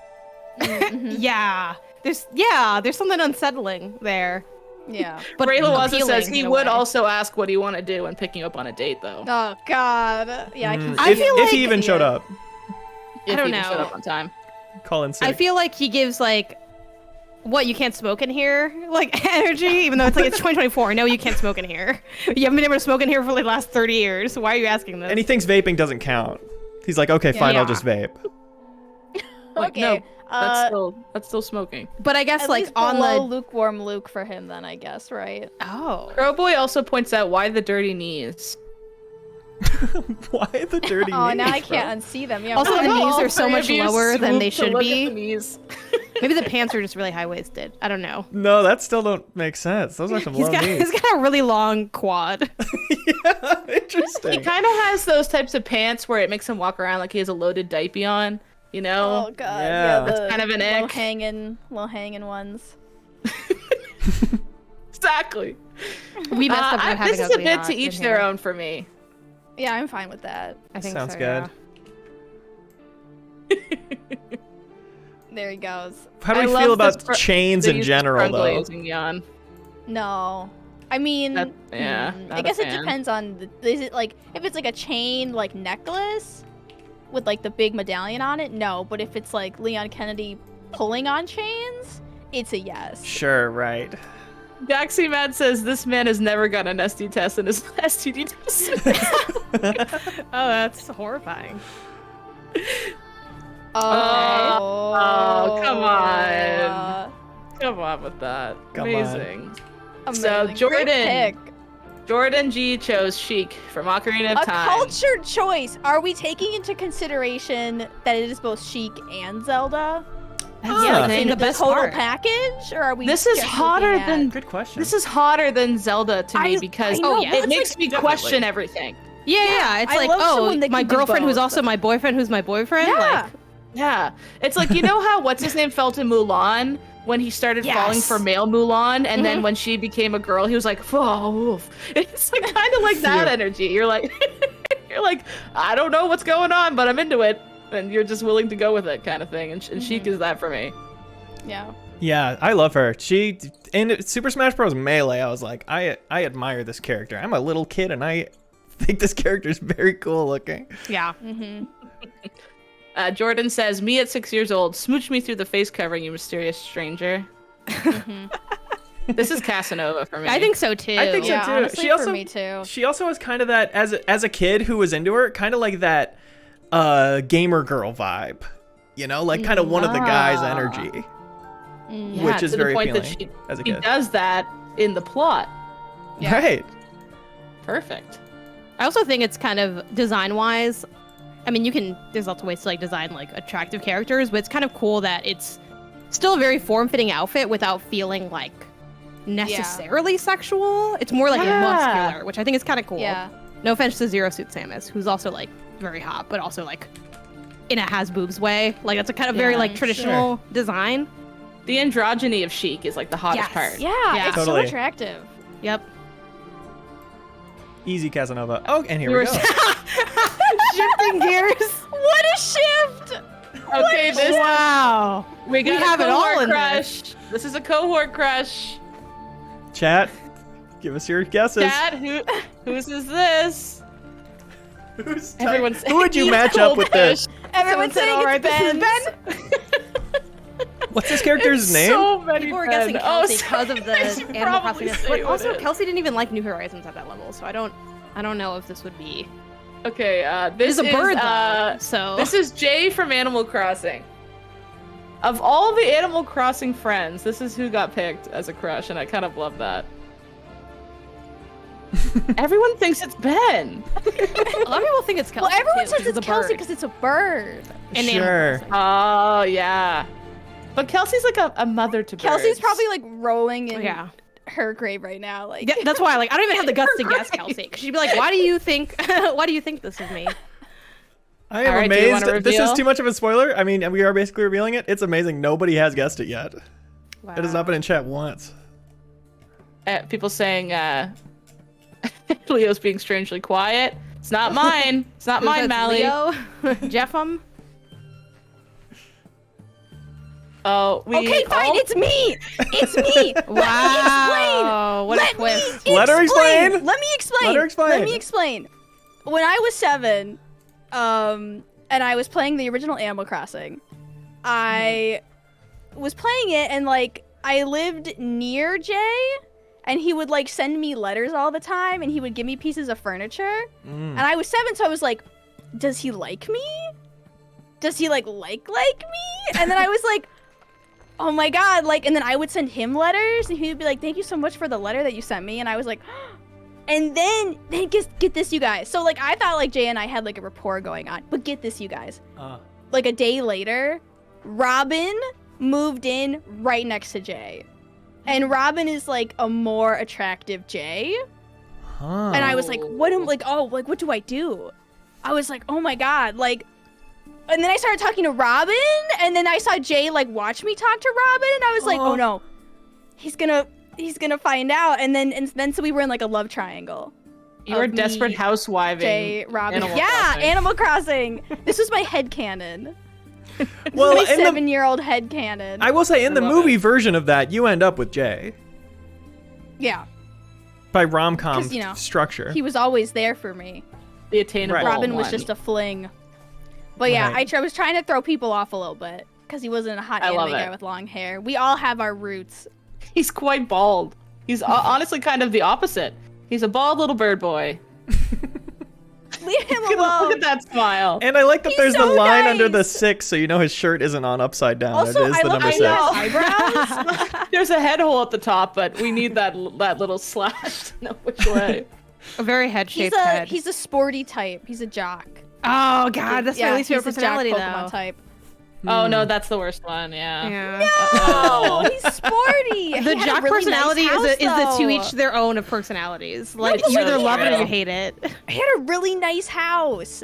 D: Yeah. There's something unsettling there.
C: Yeah.
D: But
A: Ray Lawaza
D: appealing
A: says he
D: in a
A: would
D: way.
A: also ask what do you want to do when picking you up on a date, though.
C: Oh God. Yeah. I can
D: I
B: If,
D: feel
B: if
D: like-
B: he even showed up,
A: If
D: don't
A: he can
D: know.
A: shut up on time.
B: call in sick.
D: I feel like he gives like, what, you can't smoke in here? Like energy, even though it's 2024. No, you can't smoke in here. You haven't been able to smoke in here for like the last 30 years. Why are you asking this?
B: And he thinks vaping doesn't count. He's like, okay, fine, I'll
D: Yeah.
B: just vape.
A: Like,
C: Okay.
A: no, that's still smoking.
D: But I guess
C: At
D: like
C: least
D: on
C: below
D: the
C: lukewarm Luke for him then, I guess, right?
D: oh.
A: Crowboy also points out why the dirty knees.
B: Why the dirty
C: Oh,
B: knees,
C: now I
B: bro?
C: can't unsee them. Yeah.
D: Also,
C: I'm
D: the
C: like,
D: knees
A: All
D: are so
A: three
D: much
A: of you
D: lower than they
A: swoop to
D: should
A: look
D: be.
A: at the knees.
D: Maybe the pants are just really high waisted. I don't know.
B: No, that still don't make sense. Those are some low knees.
D: He's got a really long quad.
B: Yeah,
A: He
B: interesting.
A: kind of has those types of pants where it makes him walk around like he has a loaded diaper on, you know?
C: Oh God.
B: Yeah.
C: Yeah.
B: That's
C: The
A: kind of an
C: low
A: ick.
C: hanging ones.
A: Exactly.
D: We messed up not having
A: this is a
D: ugly
A: bit
D: hot
A: to
D: in
A: each
D: here.
A: their own for me.
C: Yeah, I'm fine with that.
D: I think
B: Sounds
D: so,
B: good.
D: yeah.
C: There he goes.
B: How do
A: I
B: we
A: love
B: feel
A: this
B: about
A: fr-
B: chains
A: They
B: in
A: use
B: general,
A: scrungly
B: though?
A: as in yawn.
C: No. I mean,
A: That- yeah,
C: I
A: not a
C: guess it
A: fan.
C: depends on is it like if it's like a chain like necklace with like the big medallion on it, no. But if it's like Leon Kennedy pulling on chains, it's a yes.
B: Sure, right.
A: Daxi Mad says this man has never gotten an ST test in his STD test.
D: Oh, that's horrifying.
A: Oh, come on. Come on with that.
B: Come on.
A: Amazing.
C: Amazing.
A: So,
C: Great
A: Jordan.
C: pick.
A: Jordan G chose Sheik from Ocarina of
C: A
A: Time.
C: cultured choice. Are we taking into consideration that it is both Chic and Zelda?
D: That's
B: Yeah.
D: the thing, the best
C: total
D: part.
C: package, or are we?
A: This is
C: just
A: hotter
C: looking at-
A: than
B: Good question.
A: this is hotter than Zelda to me
C: I
A: because
C: know,
D: Oh, yeah.
A: it
C: it's
A: makes
C: like-
A: me
B: Definitely.
A: question everything.
D: Yeah, it's
C: I
D: like,
C: love someone
D: oh,
C: that
D: my
C: can do
D: girlfriend who's
C: both.
D: also my boyfriend who's my boyfriend.
C: Yeah.
D: Like,
A: Yeah, it's like you know how what's his name felt in Mulan when he started falling
D: Yes.
A: for male Mulan, and then when she became a girl, he was like, "Oh, oof." It's like kind of like that
B: Yeah.
A: energy. You're like, you're like, I don't know what's going on, but I'm into it, and you're just willing to go with it, kind of thing. And Sheik is that for me.
C: Yeah.
B: Yeah, I love her. She in Super Smash Bros. Melee, I was like, I admire this character. I'm a little kid, and I think this character is very cool looking.
D: yeah.
A: Jordan says, "Me at 6 years old, smooch me through the face covering, you mysterious stranger." This is Casanova for me.
D: I think so too.
B: I think so
C: Yeah,
B: too.
C: honestly,
B: She
C: for
B: also
C: me too.
B: She also has kind of that as a kid who was into her, kind of like that gamer girl vibe. You know, like kind of one of the guys energy.
A: Yeah,
B: which is
A: to the
B: very
A: point
B: appealing
A: that
B: as a
A: she
B: kid.
A: does that in the plot.
C: Yeah.
B: Right.
A: Perfect.
D: I also think it's kind of design-wise. I mean, there's lots of ways to like design like attractive characters, but it's kind of cool that it's still a very form-fitting outfit without feeling like necessarily sexual. It's more like muscular, which I think is kind of cool.
C: Yeah.
D: No offense to Zero Suit Samus, who's also like very hot, but also like in a has boobs way. Like it's a kind of very like traditional design.
A: The androgyny of Sheik is like the hottest part.
C: Yeah, it's
B: Totally.
C: so attractive.
D: Yep.
B: Easy, Casanova. Oh, and here we go.
D: Shifting gears.
C: What a shift!
A: Okay, this
D: Wow.
A: we got
D: have
A: a
D: it all
A: cohort
D: in
A: crush. This is a cohort crush.
B: Chat, give us your guesses.
A: Dad, whose is this?
B: Who's
A: Everyone's
B: Who would you match up with this?
C: Everyone's saying
D: all right,
C: it's
D: this is
C: Ben.
B: What's this character's name?
A: So many
D: People were
A: Ben.
D: guessing Kelsey because of
A: I
D: the
A: should
D: Animal
A: probably
D: Crossing,
A: say
D: but
A: what
D: also
A: it is.
D: Kelsey didn't even like New Horizons at that level, so I don't know if this would be.
A: Okay,
D: This
A: this
D: is a bird
A: is,
D: though, so
A: This is Jay from Animal Crossing. Of all the Animal Crossing friends, this is who got picked as a crush, and I kind of love that. Everyone thinks it's Ben.
D: a lot of people think it's Kelsey.
C: Well, everyone
D: too,
C: says
D: 'cause
C: it's
D: a
C: Kelsey
D: bird.
C: because it's a bird.
D: And
B: Sure.
D: Animal Crossing.
A: Oh, yeah. But Kelsey's like a mother to birds.
C: Kelsey's probably like rolling in
D: Yeah.
C: her grave right now. Like
D: Yeah, that's why. Like, I don't even have the guts to guess Kelsey, because she'd be like, "Why do you think? Why do you think this is me?"
B: I am
A: All right, do you
B: amazed.
A: wanna
B: This is
A: reveal?
B: too much of a spoiler. I mean, we are basically revealing it. It's amazing. Nobody has guessed it yet.
D: Wow.
B: It has not been in chat once.
A: People saying Leo's being strangely quiet. It's not mine. It's not mine, Mally.
D: Leo, Jeffum.
A: Oh, we
C: okay, fine,
A: all-
C: it's me. It's me.
D: Wow, what a
C: Let
D: twist!
C: me
B: Let her explain.
C: Let me explain.
B: Let her explain.
C: Let me explain. When I was 7, and I was playing the original Animal Crossing, I was playing it, and like I lived near Jay, and he would like send me letters all the time, and he would give me pieces of furniture. And I was 7, so I was like, does he like me? Does he like me? And then I was like, oh my god, like, and then I would send him letters, and he would be like, thank you so much for the letter that you sent me. And I was like, and then get this, you guys. So like I thought like Jay and I had like a rapport going on, but get this, you guys. Like a day later, Robin moved in right next to Jay, and Robin is like a more attractive Jay.
B: Huh.
C: And I was like, what do I do? I was like, oh my god, like, and then I started talking to Robin, and then I saw Jay like watch me talk to Robin, and I was like, oh no, he's gonna find out. And then so we were in like a love triangle.
A: You were
C: of
A: desperate
C: me,
A: housewiving.
C: Jay, Robin.
A: Animal
C: Yeah,
A: Crossing.
C: Animal Crossing. This was my headcanon.
B: Well,
C: My
B: in the,
C: 7-year-old headcanon.
B: I will say, in
A: I
B: the
A: love
B: movie
A: it.
B: version of that, you end up with Jay
C: Yeah,
B: by rom-com
C: 'Cause, you know,
B: structure.
C: he was always there for me.
A: The attainable
B: Right.
C: Robin was
A: one.
C: just a fling. But yeah,
B: Right.
C: I was trying to throw people off a little bit because he wasn't a hot
A: I love
C: anime guy
A: it.
C: with long hair. We all have our roots.
A: He's quite bald. He's honestly kind of the opposite. He's a bald little bird boy.
C: Leave him
A: Look
C: alone.
A: at that smile.
B: And I like that
C: He's
B: there's the
C: so
B: line under
C: nice.
B: the 6, so you know his shirt isn't on upside down.
C: Also,
B: it is
C: I
B: the
C: love
B: number
C: his
B: 6.
C: eyebrows.
A: There's a head hole at the top, but we need that little slash to know which way.
D: A very head-shaped head.
C: He's a sporty type. He's a jock.
D: Oh god, that's my least favorite
C: he's a jock
D: personality
C: Pokemon
D: though.
C: type.
A: Oh no, that's the worst one. Yeah.
D: Yeah.
C: Oh, he's sporty.
D: The
C: He had a
D: jock
C: really
D: personality
C: nice house,
D: is the to
C: though.
D: each their own of personalities. Like
C: but
D: you either
A: like,
D: love it or
A: yeah.
D: you hate it.
C: He had a really nice house,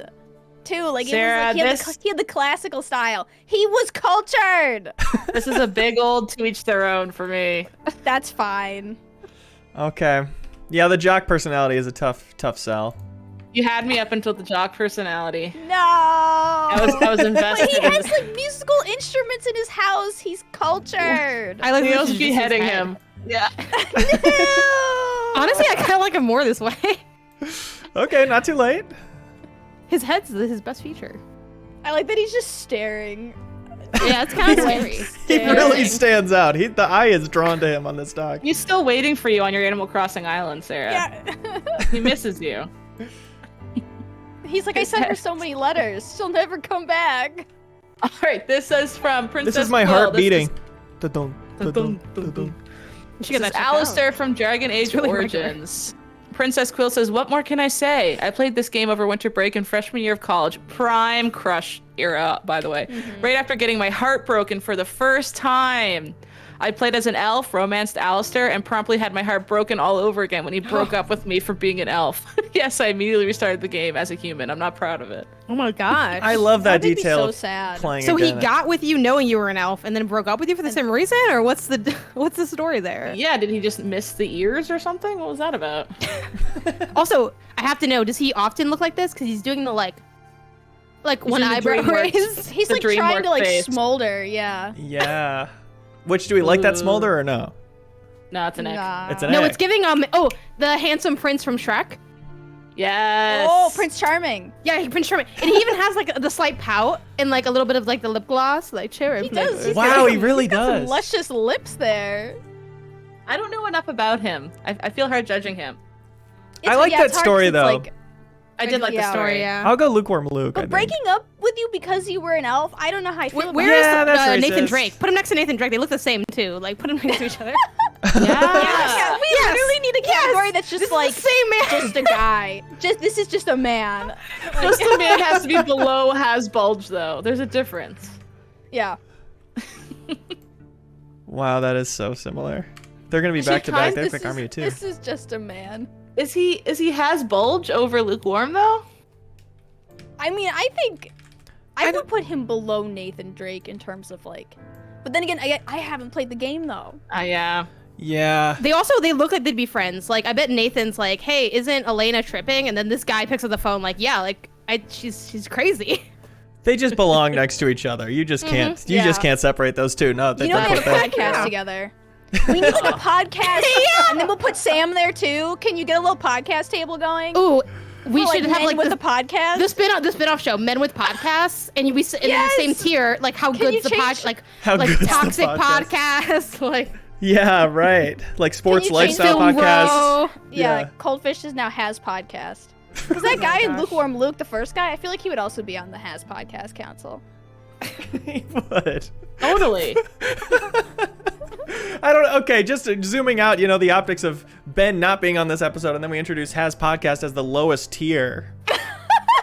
C: too. Like
A: Sarah,
C: it was like he had the classical style. He was cultured.
A: This is a big old to each their own for me.
C: That's fine.
B: Okay. Yeah, the jock personality is a tough sell.
A: You had me up until the jock personality.
C: No.
A: I was
C: But
A: invested
C: he
A: in
C: has
A: this.
C: like musical instruments in his house. He's cultured.
D: I like that
A: Leo's
D: this is just his
A: beheading
D: head.
A: him. Yeah.
C: No.
D: Honestly, I kind of like him more this way.
B: Okay, not too late.
D: His head's his best feature.
C: I like that he's just staring.
D: Yeah, it's kind of scary.
B: He really stands out. The eye is drawn to him on this doc.
A: He's still waiting for you on your Animal Crossing island, Sarah.
C: Yeah.
A: He misses you.
C: He's like, I sent her so many letters. She'll never come back.
A: All right, this is from Princess
B: This is my
A: Quill.
B: heart
A: This
B: beating.
A: is-
B: Dun-dun, dun-dun, dun-dun.
D: She got
A: This is
D: that checked out.
A: Alistair from Dragon Age
D: really regular.
A: Origins. Princess Quill says, what more can I say? I played this game over winter break and freshman year of college. Prime crush era, by the way. Right after getting my heart broken for the first time. I played as an elf, romanced Alistair, and promptly had my heart broken all over again when he broke up with me for being an elf. Yes, I immediately restarted the game as a human. I'm not proud of it.
D: Oh my gosh.
B: I love that
C: That would be
B: detail.
C: so
B: of
C: sad.
B: Playing
D: So he
B: again.
D: got with you knowing you were an elf and then broke up with you for the same reason, or what's the story there?
A: Yeah, did he just miss the ears or something? What was that about?
D: Also, I have to know, does he often look like this? Because he's doing the like one
A: doing the
D: eyebrow
A: DreamWorks.
D: raise.
C: He's
A: The
C: like trying
A: DreamWorks
C: to like
A: face.
C: smolder. Yeah.
B: Yeah. Which do we like that
A: Ooh.
B: smolder or no?
A: No, it's an egg.
C: Nah.
B: It's an
D: No,
B: egg.
D: it's giving the handsome prince from Shrek.
A: Yes.
C: Oh, Prince Charming.
D: Yeah, Prince Charming, and he even has like the slight pout and like a little bit of like the lip gloss, like cherry
C: He
D: flavor.
C: does. He's
B: Wow,
C: got
B: he really
C: got some
B: does.
C: luscious lips there.
A: I don't know enough about him. I feel hard judging him.
B: I like that
C: it's hard
B: story,
C: 'cause it's,
B: though.
C: like,
A: I did like the
C: Yeah.
A: story.
D: Yeah.
B: I'll go lukewarm Luke. I
C: but
B: think.
C: breaking up with you because you were an elf, I don't know how I feel.
D: Where
C: about
D: is
B: Yeah, that's
D: Nathan
B: racist.
D: Drake? Put him next to Nathan Drake. They look the same too. Like put them next to each other.
A: Yeah.
C: Yeah, we
D: Yes.
C: literally need a category that's just
D: This
C: like
D: is the same man.
C: just a guy. This is just a man.
A: Just the man has to be below has bulge though. There's a difference.
C: Yeah.
B: Wow, that is so similar. They're gonna be
A: Actually,
B: back to back. They
C: This
B: pick
C: is-
B: Army too.
C: This is just a man.
A: Is he has bulge over lukewarm though?
C: I mean, I think I would put him below Nathan Drake in terms of like. But then again, I haven't played the game though.
A: Yeah.
B: Yeah.
D: They look like they'd be friends. Like I bet Nathan's like, hey, isn't Elena tripping? And then this guy picks up the phone like, yeah, like she's crazy.
B: They just belong next to each other. You just can't. You just
C: Yeah.
B: can't separate those two. No, they
C: You know,
B: don't
C: we
B: put
C: have a
B: that.
C: podcast
D: Yeah.
C: together. We need like a podcast, and then we'll put Sam there too. Can you get a little podcast table going?
D: Ooh, we
C: For,
D: should have
C: men
D: like
C: with
D: the
C: the podcast.
D: the spin-off show, Men with Podcasts, and we sit in the
C: Yes!
D: same tier. Like how
C: Can
D: good's
C: you
D: the
C: change-
D: pod? Like
B: How
D: like
B: good's the
D: toxic
B: podcast?
D: podcast. Like
B: Yeah, right. Like sports
C: you change
B: lifestyle
D: Film
B: podcast.
D: Bro.
C: yeah,
B: yeah.
C: Coldfish is now has podcast. Because that guy in Lukewarm Luke, the first guy, I feel like he would also be on the Has Podcast Council.
B: He would.
A: Totally.
B: I don't know. Okay, just zooming out, you know, the optics of Ben not being on this episode, and then we introduce Has Podcast as the lowest tier.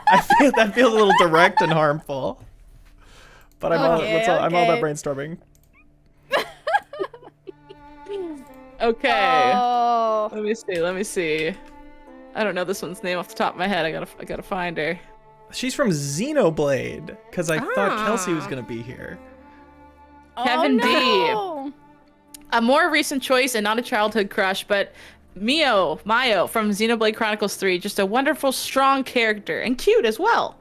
B: I feel that feels a little direct and harmful. But I'm all
C: Okay,
B: I'm all about
C: okay.
B: brainstorming.
A: Okay.
C: Oh.
A: Let me see. I don't know this one's name off the top of my head. I gotta find her.
B: She's from Xenoblade, because I thought Kelsey was
D: Ah.
B: gonna be here.
A: Kevin D.
C: no.
A: A more recent choice and not a childhood crush, but Mayo from Xenoblade Chronicles 3. Just a wonderful, strong character and cute as well.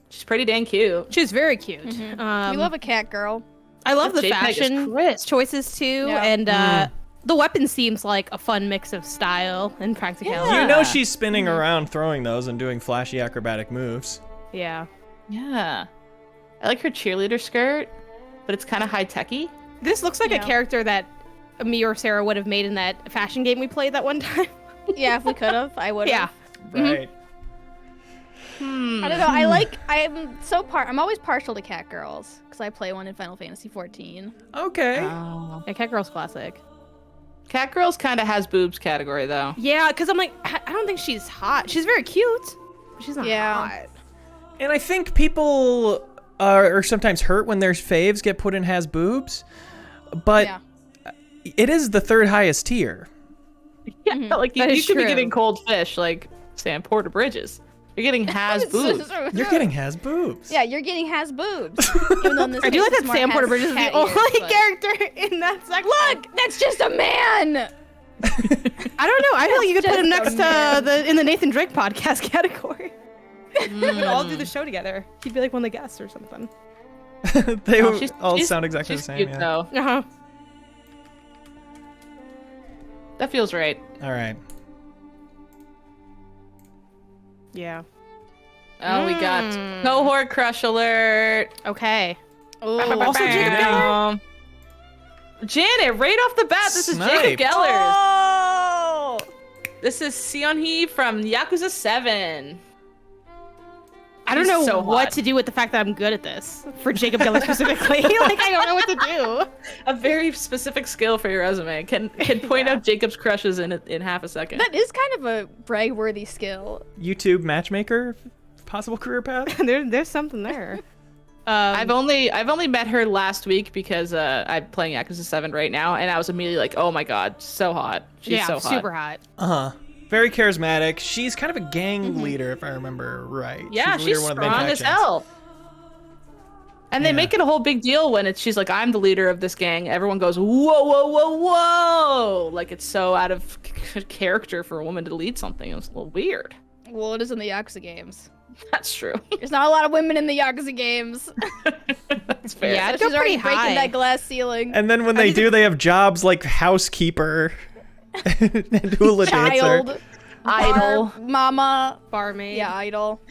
A: She's pretty dang cute.
D: She's very cute.
C: We love a cat girl.
D: I love the
A: JPEG is
D: fashion
A: crisp.
D: choices too,
C: Yeah.
D: and the weapon seems like a fun mix of style and practicality.
B: You know
A: Yeah.
B: she's spinning around throwing those and doing flashy acrobatic moves.
D: Yeah.
A: Yeah. I like her cheerleader skirt, but it's kind of high-techy.
D: This looks like a
C: Yeah.
D: character that me or Sarah would have made in that fashion game we played that one time.
C: Yeah, if we could have, I would have.
D: Yeah.
B: Right.
A: Hmm.
C: I don't know. I'm always partial to cat girls because I play one in Final Fantasy 14.
B: Okay.
A: Oh.
D: Yeah, Cat Girl's classic.
A: Cat Girls kind of has boobs category, though.
D: Yeah, because I'm like, I don't think she's hot. She's very cute, but she's not
C: Yeah.
D: hot.
B: And I think people are sometimes hurt when their faves get put in has boobs, but
C: Yeah.
B: it is the third highest tier.
A: Yeah, like
D: That
A: you
D: is
A: could be
D: true.
A: getting cold fish, like Sam Porter Bridges. You're getting has boobs.
B: You're getting has boobs.
C: Yeah, you're getting has boobs. Even though in this
D: I do
C: case
D: like that
C: it's more
D: Sam Porter
C: has
D: Bridges is the
C: cat
D: only
C: ears, but-
D: character in that section.
C: Look, that's just a man.
D: I don't know. I feel like you could put him
C: Just a
D: next
C: man.
D: to in the Nathan Drake podcast category.
A: Mm.
D: We'd all do the show together. He'd be like one of the guests or something.
B: They
A: Oh, she's-
B: all
A: she's-
B: sound exactly the
A: she's
B: same.
A: cute,
B: Yeah.
A: though.
D: Uh huh.
A: That feels right.
B: All right.
D: Yeah.
A: Oh, we got cohort crush alert.
D: Okay.
C: Oh,
D: Also Jacob Geller?
A: Janet, right off the bat, this is
B: Sniped.
A: Jacob Geller.
C: Oh!
A: This is Seonhee from Yakuza 7.
D: I don't know
A: so
D: what
A: hot.
D: to do with the fact that I'm good at this for Jacob Geller specifically. Like, I don't know what to do.
A: A very specific skill for your resume. Can point out Jacob's crushes in half a second.
C: That is kind of a brag-worthy skill.
B: YouTube matchmaker, possible career path.
D: There's something there.
A: I've only met her last week because I'm playing Yakuza 7 right now, and I was immediately like, oh my god, so hot. She's so hot.
D: Super hot.
B: Very charismatic. She's kind of a gang leader, if I remember right.
A: Yeah,
B: the leader
A: she's
B: of one of the main
A: strong as
B: factions.
A: hell. And they make it a whole big deal when she's like, I'm the leader of this gang. Everyone goes, whoa, whoa, whoa, whoa. Like, it's so out of character for a woman to lead something. It was a little weird.
C: Well, it is in the Yakuza games.
A: That's true.
C: There's not a lot of women in the Yakuza games.
A: That's fair.
D: Yeah,
C: So
D: I'd go
C: she's already
D: pretty
C: breaking
D: high.
C: that glass ceiling.
B: And then when they do, they have jobs like housekeeper and hula dancer.
C: Child.
A: Idol.
C: Bar, mama.
D: Barmaid.
C: Yeah, idol.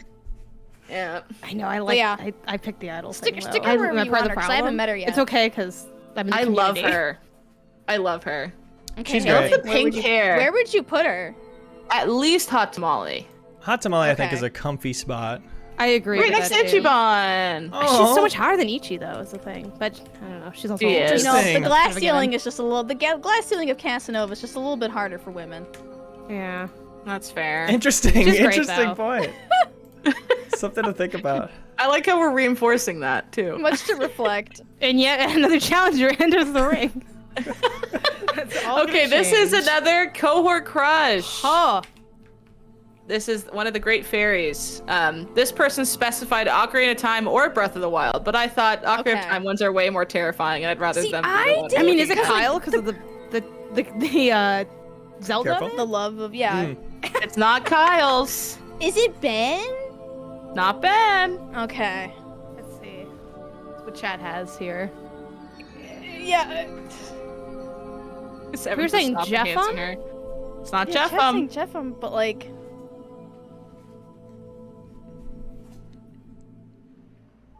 A: Yeah.
D: I know. I like.
C: yeah.
D: I picked the idol
C: Stick
D: thing.
C: her
D: though.
C: wherever
D: I'm
C: you
D: part
C: want
D: of the
C: her, 'cause I haven't
D: problem.
C: met her yet.
D: It's okay because I'm in the
A: I love
D: community.
A: her. I love her.
C: Okay,
B: She's
C: where
B: great.
C: would
A: The pink hair.
C: Where would you put her?
A: At least Hot Tamale.
B: Hot tamale, I think,
C: Okay.
B: is a comfy spot.
D: I agree.
A: Right
D: with
A: next to
D: that too.
A: Ichiban.
B: Oh.
D: She's so much higher than Ichi though. Is the thing, but I don't know. She's also.
A: She is.
C: You know, the
B: Interesting.
C: glass
D: Kind of a given.
C: ceiling is just a little. The glass ceiling of Casanova is just a little bit harder for women.
D: Yeah.
A: That's fair.
B: Interesting.
D: She's great,
B: Interesting
D: though.
B: point. Something to think about.
A: I like how we're reinforcing that too.
C: Much to reflect.
D: And yet another challenger enters the ring. That's all
A: Okay,
D: gonna
A: this is
D: change.
A: another cohort crush.
D: Oh.
A: This is one of the great fairies. This person specified Ocarina of Time or Breath of the Wild, but I thought Ocarina of
C: Okay.
A: Time ones are way more terrifying, and I'd rather
C: See,
A: them. be
C: I
A: the one
C: didn't-
D: I mean, is it
A: looking at
D: Kyle because of the Zelda?
B: Careful.
D: thing?
C: The love of yeah.
A: It's not Kyle's.
C: Is it Ben?
A: Not Ben.
C: Okay.
D: Let's see. That's what Chad has here.
C: Yeah.
A: We
D: were saying Jeffum?
A: It's not
C: Yeah,
A: Jeffum.
C: Jeffum, but like.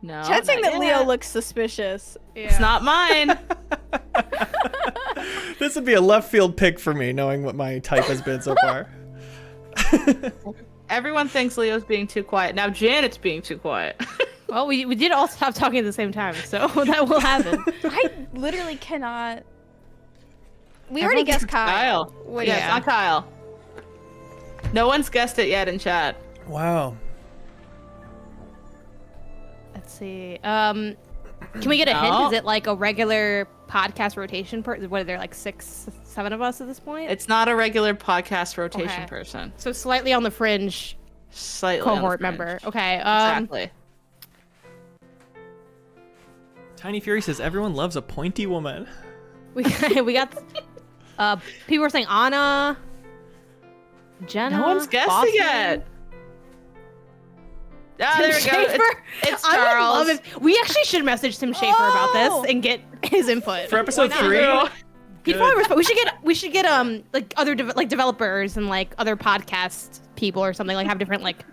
A: No.
C: Chad's saying
A: not
C: that
A: yet.
C: Leo looks suspicious.
A: It's not mine.
B: This would be a left field pick for me, knowing what my type has been so far.
A: Everyone thinks Leo's being too quiet. Now Janet's being too quiet.
D: Well, we did all stop talking at the same time, so that will happen.
C: I literally cannot. We already guessed Kyle. Wait,
A: Yeah, it's not Kyle. No one's guessed it yet in chat.
B: Wow.
D: Let's see. Can we get a hint?
A: No.
D: Is it like a regular podcast rotation? What are there, like 6, 7 of us at this point?
A: It's not a regular podcast rotation
D: Okay.
A: person.
D: So slightly on the fringe
A: Slightly on the
D: cohort
A: fringe.
D: member. Okay.
A: Exactly.
B: Tiny Fury says everyone loves a pointy woman.
D: We got people were saying Anna, Jenna.
A: No one's guessed
D: Boston.
A: it yet. Ah,
D: Tim
A: there we go.
D: Schafer.
A: It's
D: I would
A: Charles.
D: love if we actually should message Tim Schafer about
C: Oh!
D: this and get his input.
B: For episode
D: Why not?
B: 3?
D: He'd
B: Good.
D: probably respond. We should get like other developers and like other podcast people or something, like have different like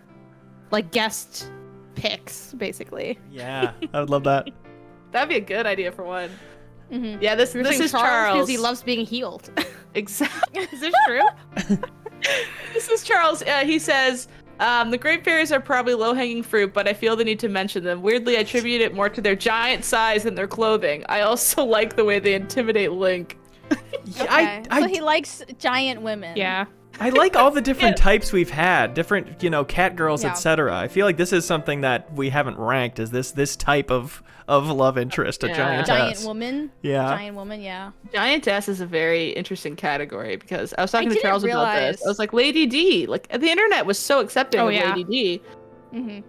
D: guest picks basically.
B: Yeah, I would love that.
A: That'd be a good idea for one.
C: Mhm.
A: Yeah, this
D: You're
A: is
D: saying
A: Charles.
D: because he loves being healed.
A: Exactly.
D: Is this true?
A: This is Charles. He says, the Great Fairies are probably low-hanging fruit, but I feel the need to mention them. Weirdly, I attribute it more to their giant size than their clothing. I also like the way they intimidate Link.
C: Okay. So he likes giant women.
D: Yeah.
B: I like all the different types we've had, different, cat girls,
C: Yeah.
B: etc. I feel like this is something that we haven't ranked. Is this type of love interest, a
A: Yeah.
B: giantess?
C: Giant woman.
B: Yeah.
C: Giant woman. Yeah.
A: Giantess is a very interesting category because I was talking to
C: didn't
A: Charles about
C: realize-
A: this. I was like, Lady D. Like, the internet was so accepting
D: Oh,
A: of
D: yeah.
A: Lady D.
C: Mhm.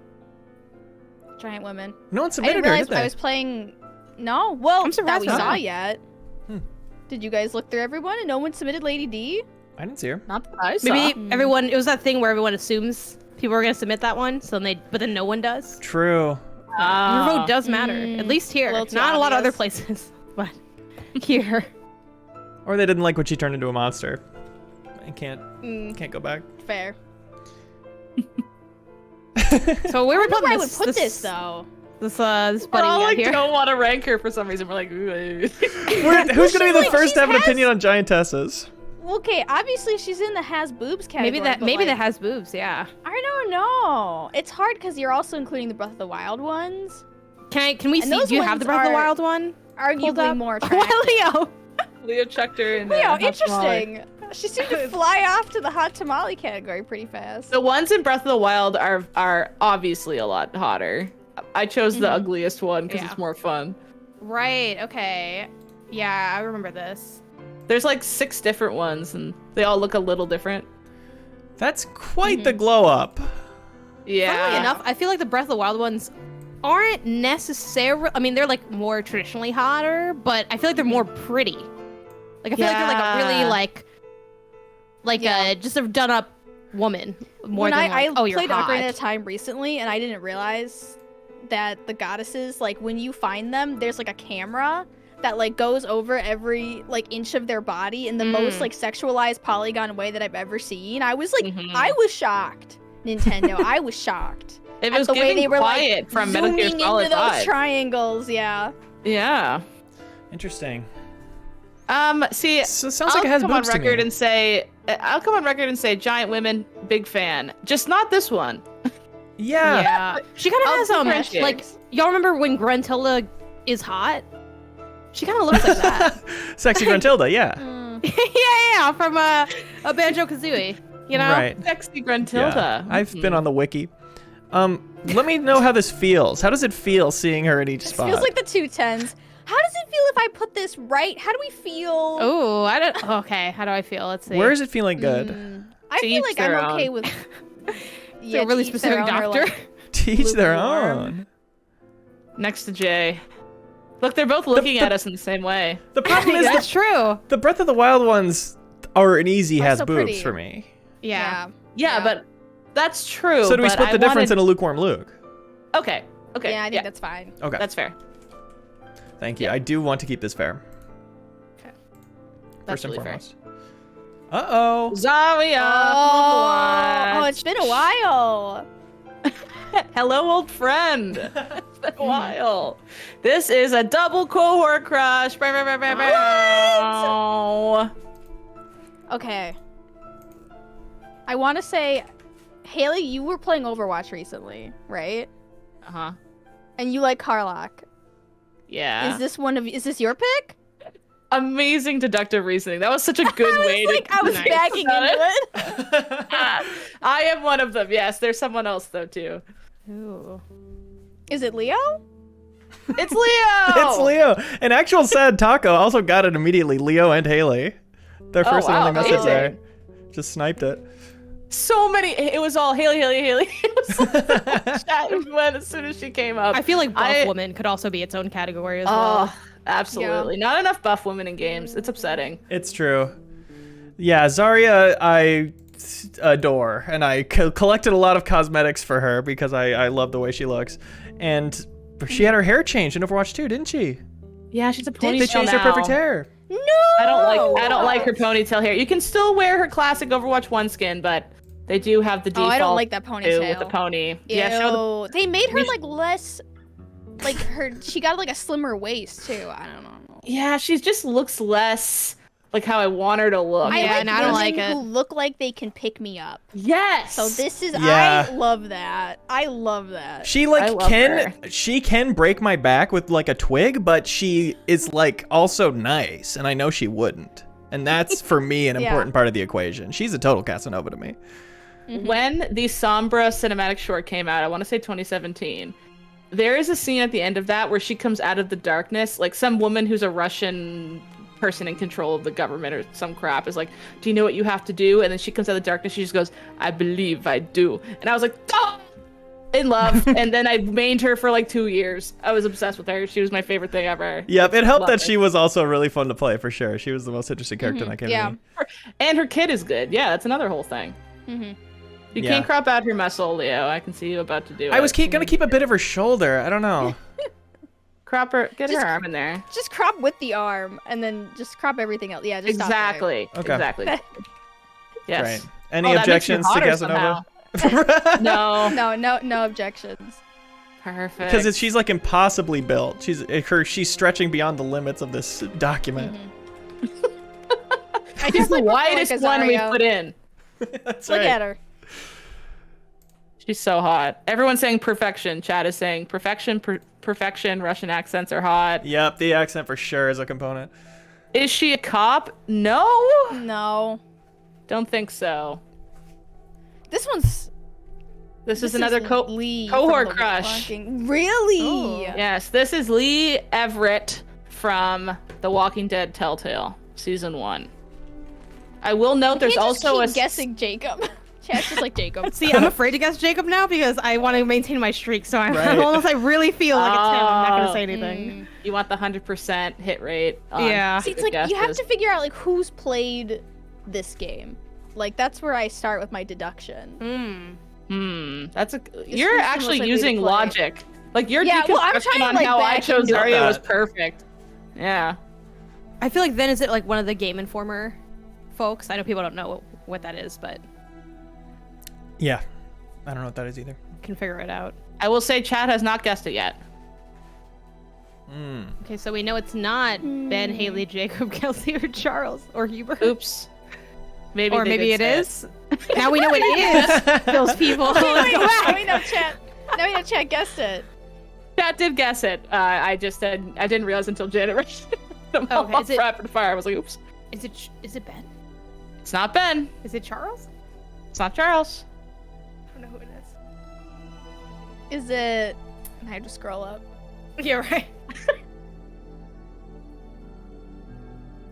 C: Giant women.
B: No one
C: I
B: submitted
C: didn't
B: her,
C: realize
B: did they?
C: I was playing. No. Well,
D: I'm
C: that
D: surprised
C: we
D: by
C: saw
D: that.
C: yet.
B: Hmm.
C: Did you guys look through everyone and no one submitted Lady D?
B: I didn't see her.
A: Not that I saw.
D: Maybe everyone. It was that thing where everyone assumes people are gonna submit that one, but then no one does.
B: True.
D: Your vote does matter, at least here.
C: a little too
D: Not a lot of other
C: obvious.
D: places, but here.
B: Or they didn't like when she turned into a monster. I can't
C: Mm,
B: go back.
C: fair.
D: So where
C: I
D: we
C: don't know
D: put
C: where I
D: this?
C: would put this though.
D: This
A: We're
D: buddy
A: all
D: we got
A: like
D: here.
A: don't want to rank her for some reason. We're like, ooh.
B: Who's gonna be the first to have an
C: has-
B: opinion on giantesses?
C: okay, obviously she's in the has boobs category.
D: Maybe that has boobs. Yeah.
C: I don't know. It's hard because you're also including the Breath of the Wild ones.
D: Can we
C: And
D: see?
C: those
D: Do you have
C: ones
D: the Breath of the
C: are
D: Wild one? Pulled
C: Arguably
D: up?
C: more attractive.
D: Leo.
A: Leo checked her in.
C: Leo, interesting. She seemed to fly off to the hot tamale category pretty fast.
A: The ones in Breath of the Wild are obviously a lot hotter. I chose the ugliest one because it's more fun.
D: Right. Okay. Yeah, I remember this.
A: There's like 6 different ones, and they all look a little different.
B: That's quite the glow up.
A: Yeah.
D: Funnily enough, I feel like the Breath of the Wild ones aren't necessarily. I mean, they're like more traditionally hotter, but I feel like they're more pretty. Like I feel like they're like a really just a done up woman more
C: When
D: than
C: I
D: like, oh, you're
C: played
D: hot.
C: Ocarina of Time recently, and I didn't realize that the goddesses, like when you find them, there's like a camera that like goes over every like inch of their body in the most like sexualized polygon way that I've ever seen. I was like, I was shocked. Nintendo, I was shocked.
A: It
C: at
A: was
C: the way
A: giving
C: they were
A: quiet
C: like
A: from Metal Gear
C: zooming
A: Solid
C: into those
A: 5.
C: triangles. Yeah.
A: Yeah.
B: Interesting.
A: See,
B: So it sounds like it has
A: come on
B: boobs to me.
A: record and say, I'll come on record and say, giant women, big fan. Just not this one.
B: Yeah.
D: Yeah. She kind of
A: I'll
D: has
A: differentiate.
D: like y'all remember when Gruntilda is hot? She kind of looks like that.
B: Sexy Gruntilda, yeah.
D: yeah, from a Banjo-Kazooie. You know?
B: Right.
A: Sexy Gruntilda.
B: Yeah. I've been on the wiki. Let me know how this feels. How does it feel seeing her in each
C: This
B: spot?
C: feels like the 210s. How does it feel if I put this right? How do we feel?
D: Oh, I don't. Okay, how do I feel? Let's see.
B: Where is it feeling good?
C: I
A: To
C: feel
A: each
C: like I'm
A: their
C: okay
A: own.
C: with.
D: a really
C: to each their
D: specific
C: own, or,
D: doctor?
C: like-
B: Teach their
C: lukewarm.
B: own.
A: Next to Jay. Look, they're both looking at us in the same way.
B: The problem is
D: That's true.
B: the Breath of the Wild ones are an easy
C: Are
B: has
C: so
B: boobs
C: pretty.
B: for me.
D: Yeah.
A: Yeah, but that's true.
B: So do we
A: but
B: split
A: I
B: the difference
A: wanted...
B: in a lukewarm Luke?
A: Okay. Okay.
C: Yeah, I think that's fine.
B: Okay.
A: That's fair.
B: Thank you. I do want to keep this fair.
A: That's
B: First and
A: really fair.
B: foremost. Uh-oh.
A: Zarya!
C: Oh, it's been a while.
A: Hello, old friend. It's been a while. This is a double cohort crush. Bow, bow, bow, bow, bow.
C: Okay. I want to say, Haley, you were playing Overwatch recently, right?
A: Uh-huh.
C: And you like Karlach.
A: Yeah.
C: Is this your pick?
A: Amazing deductive reasoning. That was such a good way to.
C: I was
A: nice
C: backing
A: about
C: into
A: it.
C: it.
A: I am one of them. Yes, there's someone else though too.
D: Ooh.
C: Is it Leo?
A: It's Leo.
B: It's Leo. An actual sad taco also got it immediately. Leo and Haley. Their first and
A: wow,
B: only message
A: amazing.
B: there. Just sniped it.
A: So many. It was all Haley. It was like chat went as soon as she came up.
D: I feel like buff woman could also be its own category as well.
A: Oh, absolutely. Not enough buff women in games. It's upsetting.
B: It's true. Yeah, Zarya, I adore, and I collected a lot of cosmetics for her because I love the way she looks. And she had her hair changed in Overwatch 2, didn't she?
A: Yeah, she's a ponytail
B: They changed her
A: now.
B: perfect hair.
C: No.
A: I don't like her ponytail hair. You can still wear her classic Overwatch 1 skin, but they do have the
C: Oh,
A: default.
C: I don't like that
A: too
C: ponytail.
A: with the pony.
C: Ew.
A: Yeah, show the
C: They made her like less, like she got like a slimmer waist too. I don't know.
A: Yeah, she just looks less like how I want her to look.
C: I
D: Yeah,
C: like
D: and I don't
C: women
D: like it.
C: who look like they can pick me up.
A: Yes.
C: So this is
B: Yeah.
C: I love that. I love that.
B: She
A: I
B: like
A: love her.
B: she can break my back with like a twig, but she is like also nice, and I know she wouldn't. And that's for me an
C: Yeah.
B: important part of the equation. She's a total Casanova to me.
A: When the Sombra cinematic short came out, I want to say 2017, there is a scene at the end of that where she comes out of the darkness, like some woman who's a Russian person in control of the government or some crap is like, do you know what you have to do? And then she comes out of the darkness, she just goes, I believe I do. And I was like, oh! In love. And then I mained her for like 2 years. I was obsessed with her. She was my favorite thing ever.
B: Yep, it helped
A: Love
B: that
A: it.
B: she was also really fun to play for sure. She was the most interesting character in that game.
C: Yeah.
A: And her kid is good. Yeah, that's another whole thing.
C: Mm-hmm.
A: You
B: Yeah.
A: can't crop out her muscle, Leo. I can see you about to do it.
B: I was gonna keep a bit of her shoulder. I don't know.
A: Crop her, get
C: Just-
A: her arm in there.
C: Just crop with the arm and then just crop everything else. Yeah, just stop there.
A: Exactly.
B: Okay.
A: Exactly. Yes.
B: Right. Any
A: Oh, that makes you
B: objections to
A: hotter
B: Casanova?
A: No.
C: No objections.
A: Perfect.
B: Because she's like impossibly built. She's stretching beyond the limits of this document.
C: I I
A: She's the
C: definitely prefer, like,
A: whitest one we've
C: Azario.
A: put in.
B: That's
C: Look
B: right.
C: at her.
A: She's so hot. Everyone's saying perfection. Chat is saying perfection, perfection. Russian accents are hot.
B: Yep, the accent for sure is a component.
A: Is she a cop? No.
C: No.
A: Don't think so.
C: This one's.
A: This is another
C: Lee
A: cohort
C: from the
A: crush.
C: Walking- Really?
D: Oh.
A: Yes, this is Lee Everett from The Walking Dead Telltale, Season 1. I will note there's
C: Can't just
A: also
C: keep
A: a...
C: guessing Jacob. Chat's just like Jacob.
D: See, I'm afraid to guess Jacob now because I want to maintain my streak. So I'm
B: Right.
D: almost, I really feel like it's him. I'm not gonna say
A: Oh.
D: anything.
A: You want the 100% hit rate on
D: Yeah.
C: See, it's
A: good
C: like you have
A: guesses.
C: to figure out like who's played this game. Like that's where I start with my deduction.
A: That's a...
C: who's
A: You're
C: the
A: actually
C: most likely to
A: using
C: play.
A: logic. Like, your
C: Yeah, well, I'm
A: deconstruction
C: trying to,
A: on
C: like,
A: how I
C: back
A: chose
C: into
A: Zarya was
B: that.
A: perfect. Yeah.
D: I feel like then is it like one of the Game Informer folks? I know people don't know what that is, but
B: Yeah. I don't know what that is either.
D: can figure it out.
A: I will say Chad has not guessed it yet.
D: Okay, so we know it's not Ben, Haley, Jacob, Kelsey, or Charles, or Hubert.
A: Oops. Maybe
D: Or
A: they
D: maybe
A: did
D: it
A: say
D: is. Now we know it is those people. Let's go
C: Now
D: back.
C: we know Chat. Now we know Chat guessed it.
A: Chat did guess it. I just said I didn't realize until Janet read them all
D: Okay,
A: off
D: is it-
A: rapid fire. I was like, oops.
D: Is it Ben?
A: It's not Ben.
D: Is it Charles?
A: It's not Charles.
D: I don't know who it is.
C: Is it? I have to scroll up.
D: You're right.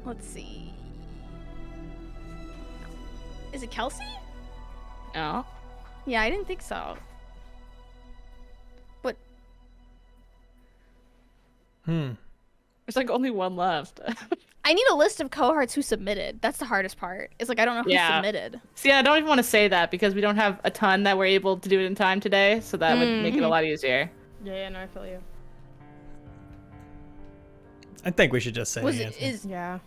C: Let's see. Is it Kelsey?
A: No.
C: Yeah, I didn't think so. But
A: There's like only one left.
C: I need a list of cohorts who submitted. That's the hardest part. It's like I don't know who
A: Yeah.
C: submitted.
A: See, I don't even want to say that because we don't have a ton that we're able to do it in time today, so that would make it a lot easier.
D: Yeah, no, I feel you.
B: I think we should just say
C: Was
B: the
C: it
B: answer.
C: is
D: Yeah.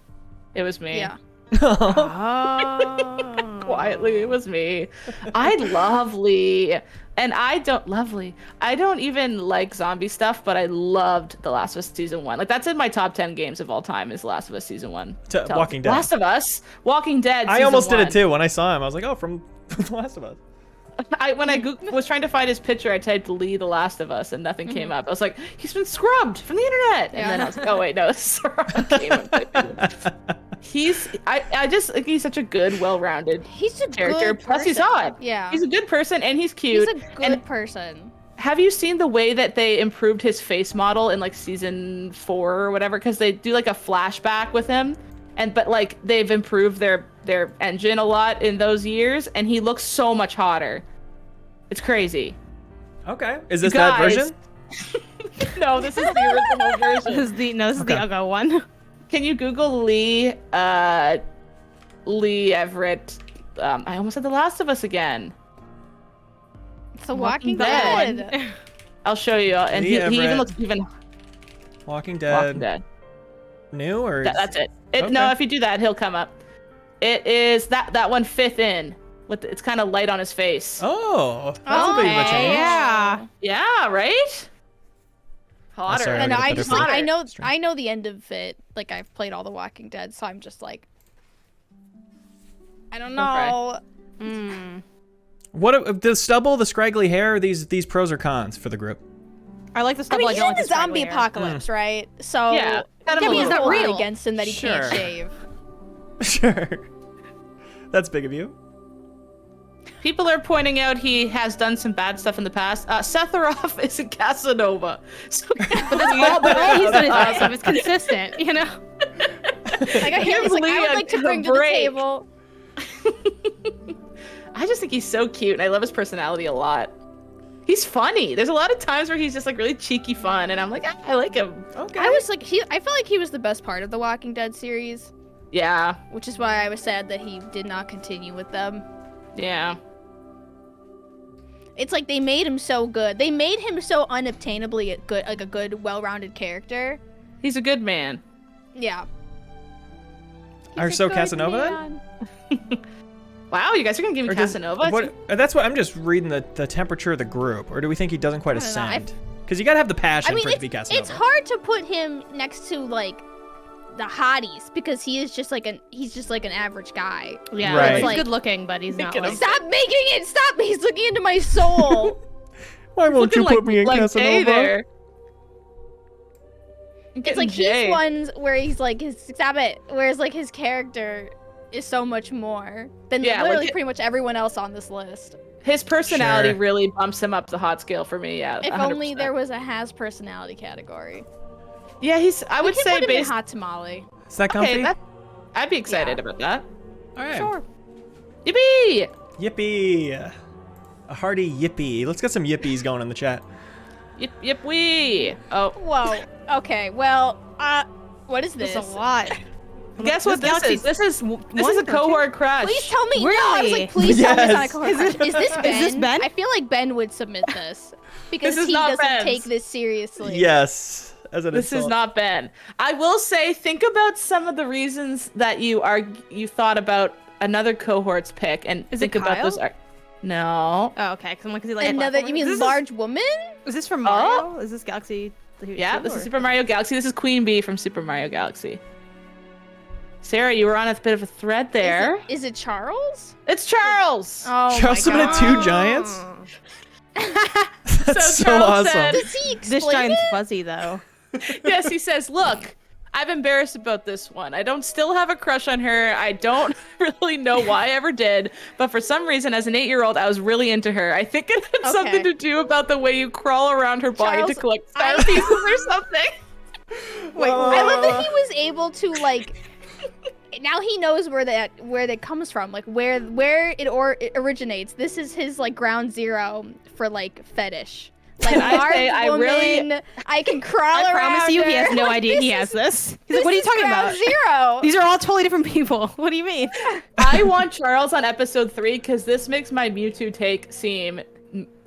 A: It was me.
C: yeah.
D: Oh.
A: Quietly, it was me. I love Lee. And I don't even like zombie stuff, but I loved The Last of Us Season 1. Like, that's in my top 10 games of all time is The Last of Us Season 1.
B: Walking Dead.
A: Last of Us? Walking Dead
B: I
A: Season
B: almost did
A: 1.
B: it too. When I saw him, I was like, oh, from The Last of Us.
A: When I was trying to find his picture, I typed Lee The Last of Us and nothing came up. I was like, he's been scrubbed from the internet. And then I was like, oh wait, no, this is the wrong game. I just think he's such a good, well-rounded
C: He's a
A: character.
C: good
A: Plus, he's
C: person.
A: hot.
C: Yeah.
A: He's a good person and he's
C: He's
A: cute.
C: a good
A: And
C: person.
A: have you seen the way that they improved his face model in like season 4 or whatever? Because they do like a flashback with him, but like they've improved their engine a lot in those years, and he looks so much hotter. It's crazy.
B: Okay. Is this that
A: Guys.
B: version?
A: No, this is the original version.
D: This is the
B: Okay.
D: Uggo one.
A: Can you Google Lee Everett? I almost said The Last of Us again.
C: It's The Walking
A: Dead.
C: Dead.
A: I'll show you. And
B: Lee
A: he even
B: Everett.
A: looks even
B: Walking Dead.
A: Walking Dead.
B: New or?
A: That's it.
B: Okay.
A: No, if you do that, he'll come up. It is that one fifth in. It's kind of light on his face.
B: Oh, that's a bit of a
C: Okay.
B: change.
D: Yeah.
A: Yeah, right? Hotter.
B: sorry,
C: And
B: I
C: I
B: gotta
C: just
B: put it
C: like,
B: further.
C: I know the end of it. Like I've played all the Walking Dead, so I'm just like I don't know.
B: What the stubble, the scraggly hair? These pros or cons for the group?
D: I like the
C: I
D: stuff
C: mean,
D: like
C: he's in the zombie apocalypse, right? So
A: Yeah, kind of
C: can't
A: a
C: be
A: little
C: not
D: bit.
C: real
D: Real.
C: against him that he
B: Sure.
C: can't shave.
B: Sure. That's big of you.
A: People are pointing out he has done some bad stuff in the past. Sephiroth is a Casanova. So
D: But all he's done is bad stuff. It's consistent, you know?
C: Like I hear he's like, I would like to bring to the
A: break.
C: table.
A: I just think he's so cute, and I love his personality a lot. He's funny. There's a lot of times where he's just like really cheeky fun, and I'm like, I like him.
B: Okay.
C: I was like, I felt like he was the best part of the Walking Dead series,
A: Yeah,
C: which is why I was sad that he did not continue with them.
A: yeah.
C: It's like they made him so good. They made him so unobtainably good, like a good, well-rounded character.
A: He's a good man.
C: Yeah.
B: Are
C: He's a
B: so
C: good
B: Casanova then?
C: man.
A: Wow, you guys are gonna give me
B: Or does-
A: Casanova?
B: what- that's what I'm just reading the temperature of the group, or do we think he doesn't quite
C: I don't know,
B: ascend? Because you gotta have the passion
C: I mean,
B: for it to be Casanova.
C: it's hard to put him next to like the hotties because he's just like an average guy.
D: Yeah,
B: Right.
D: he's
C: Like-
D: good looking, but he's not. Like,
C: Stop making it! Stop! He's looking into my soul.
B: Why won't you put me in
A: Jay
B: Casanova?
A: there.
C: It's like he's ones where he's like stop it. Whereas like his character is so much more than
A: Yeah,
C: literally
A: like
C: pretty much everyone else on this list.
A: His personality
B: Sure.
A: really bumps him up the hot scale for me. Yeah.
C: If
A: 100%.
C: only there was a has personality category.
A: Yeah, I would
C: we could
A: say
C: put him in
A: based.
C: hot tamale.
B: Is that comfy?
A: Okay, I'd be excited about that.
B: All right.
C: Sure.
A: Yippee!
B: Yippee! A hearty yippee. Let's get some yippies going in the chat.
A: Yip yip wee! Oh,
C: Whoa. Okay. Well, what is this?
D: That's a lot.
A: guess what this
D: Galaxy
A: is? This is a
D: one or
A: cohort crush.
C: Please tell me. No, I was
D: Really?
C: like, please tell me it's not a
B: Yes.
C: cohort crush. Is this Ben?
D: Is this Ben?
C: I feel like Ben would submit this because
A: This is
C: he
A: not
C: doesn't
A: Ben's.
C: take this seriously.
B: Yes. As an
A: This is
B: insult.
A: not Ben. I will say, think about some of the reasons that you thought about another cohort's pick, and
D: Is it
A: think about
D: Kyle?
A: those. No.
D: Oh, okay. Because he like
C: Another. You mean large woman?
D: Is this from Mario? Is this Galaxy?
A: Yeah, this is Super Mario Galaxy. This is Queen Bee from Super Mario Galaxy. Sarah, you were on a bit of a thread there.
C: Is it Charles?
A: It's Charles.
C: Oh
B: Charles
C: my
B: submitted
C: god.
B: 2 giants? That's so
A: Charles
B: awesome.
A: said-
C: Does he explain
D: This giant's
C: it?
D: fuzzy though.
A: Yes, he says, look, I'm embarrassed about this one. I don't still have a crush on her. I don't really know why I ever did, but for some reason, as an 8-year-old, I was really into her. I think it had something to do about the way you crawl around her body
C: Charles,
A: to collect star pieces or something.
C: Wait, I love that he was able to like. Now he knows where that comes from, like where it originates. This is his like ground zero for like fetish. Like
A: Can I
C: large
A: say, I
C: woman,
A: really-
C: I can crawl
D: I
C: around.
D: promise you, he
C: her.
D: has no idea
C: This
D: he
C: is-
D: has this. He's
C: This
D: like, what are you
C: is
D: talking
C: ground
D: about?
C: Zero.
D: These are all totally different people. What do you mean?
A: I want Charles on episode 3 because this makes my Mewtwo take seem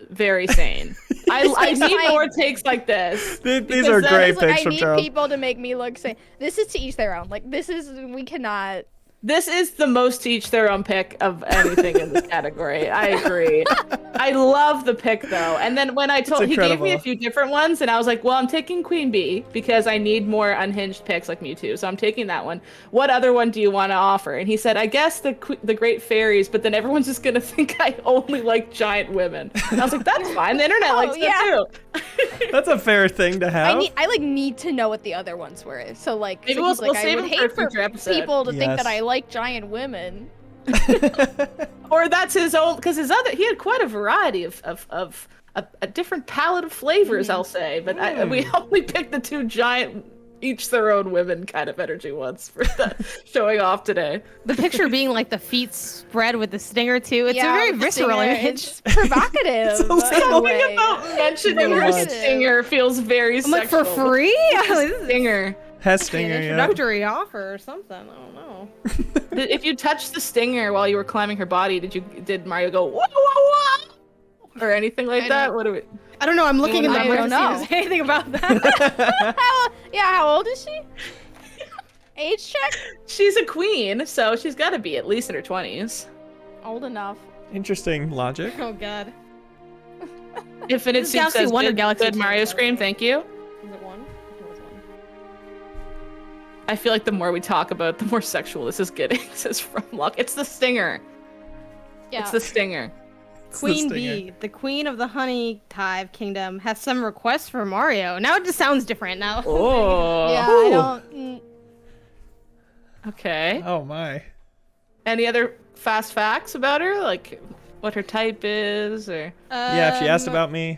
A: very sane. I
C: makes
A: need
C: my-
A: more takes like this.
B: These are
A: Because
B: great
C: It's like,
B: picks
C: I
B: from
C: need
B: Charles.
C: people to make me look sane. This is to each their own. Like we cannot.
A: This is the most to each their own pick of anything in this category. I agree. I love the pick though. And then when he gave me
B: incredible.
A: a few different ones, and I was like, well, I'm taking Queen Bee because I need more unhinged picks like Mewtwo. So I'm taking that one. What other one do you want to offer? And he said, I guess the Great Fairies, but then everyone's just gonna think I only like giant women. And I was like, that's fine. The internet likes that too.
B: That's a fair thing to have.
C: I need to know what the other ones were. So like,
A: Maybe
C: so
A: we'll
C: he's like,
A: save
C: I would
A: him for a
C: hate for
A: future episode.
C: people to think
B: Yes.
C: that I like giant women.
A: Or that's his own, because he had quite a variety of a different palette of flavors, I'll say. But we only picked the 2 giant, each their own women kind of energy ones for the showing off today.
D: The picture being like the feet spread with the stinger too. It's
C: Yeah,
D: a very
C: with the
D: visceral
C: stinger,
D: image.
C: It's provocative.
B: So
C: in a
B: something
C: way.
A: Something about mentioning her
B: much.
A: stinger feels very
D: I'm like, for
A: sexual.
D: free? This is
A: Stinger.
B: Has
D: an
B: stinger, yeah.
D: introductory offer or something. I don't know.
A: If you touched the stinger while you were climbing her body, did Mario go whoa whoa whoa or anything like
C: I
A: that?
C: don't-
A: What do we?
D: I don't know. I'm looking in the
C: I
D: mirror
C: don't
D: to see if
C: know.
D: there's anything about that.
C: How old is she? Age check?
A: She's a queen, so she's got to be at least in her 20s.
C: Old enough.
B: Interesting logic.
D: Oh god.
A: Infinite
D: This is
A: Soup
D: Galaxy
A: says
D: 1 or
A: good,
D: Galaxy
A: good
D: 2,
A: Mario
D: by the
A: Scream,
D: way.
A: thank you.
D: Is it 1? I think it was 1.
A: I feel like the more we talk about it, the more sexual this is getting, says From Luck. It's the stinger.
C: Yeah.
A: It's the stinger.
B: It's the
D: Queen
B: stinger.
D: Bee, the queen of the honey hive kingdom, has some requests for Mario. Now it just sounds different now.
A: Oh.
C: Yeah, I don't.
A: Okay.
B: Oh my.
A: Any other fast facts about her? Like what her type is or
B: Yeah, if she asked about me.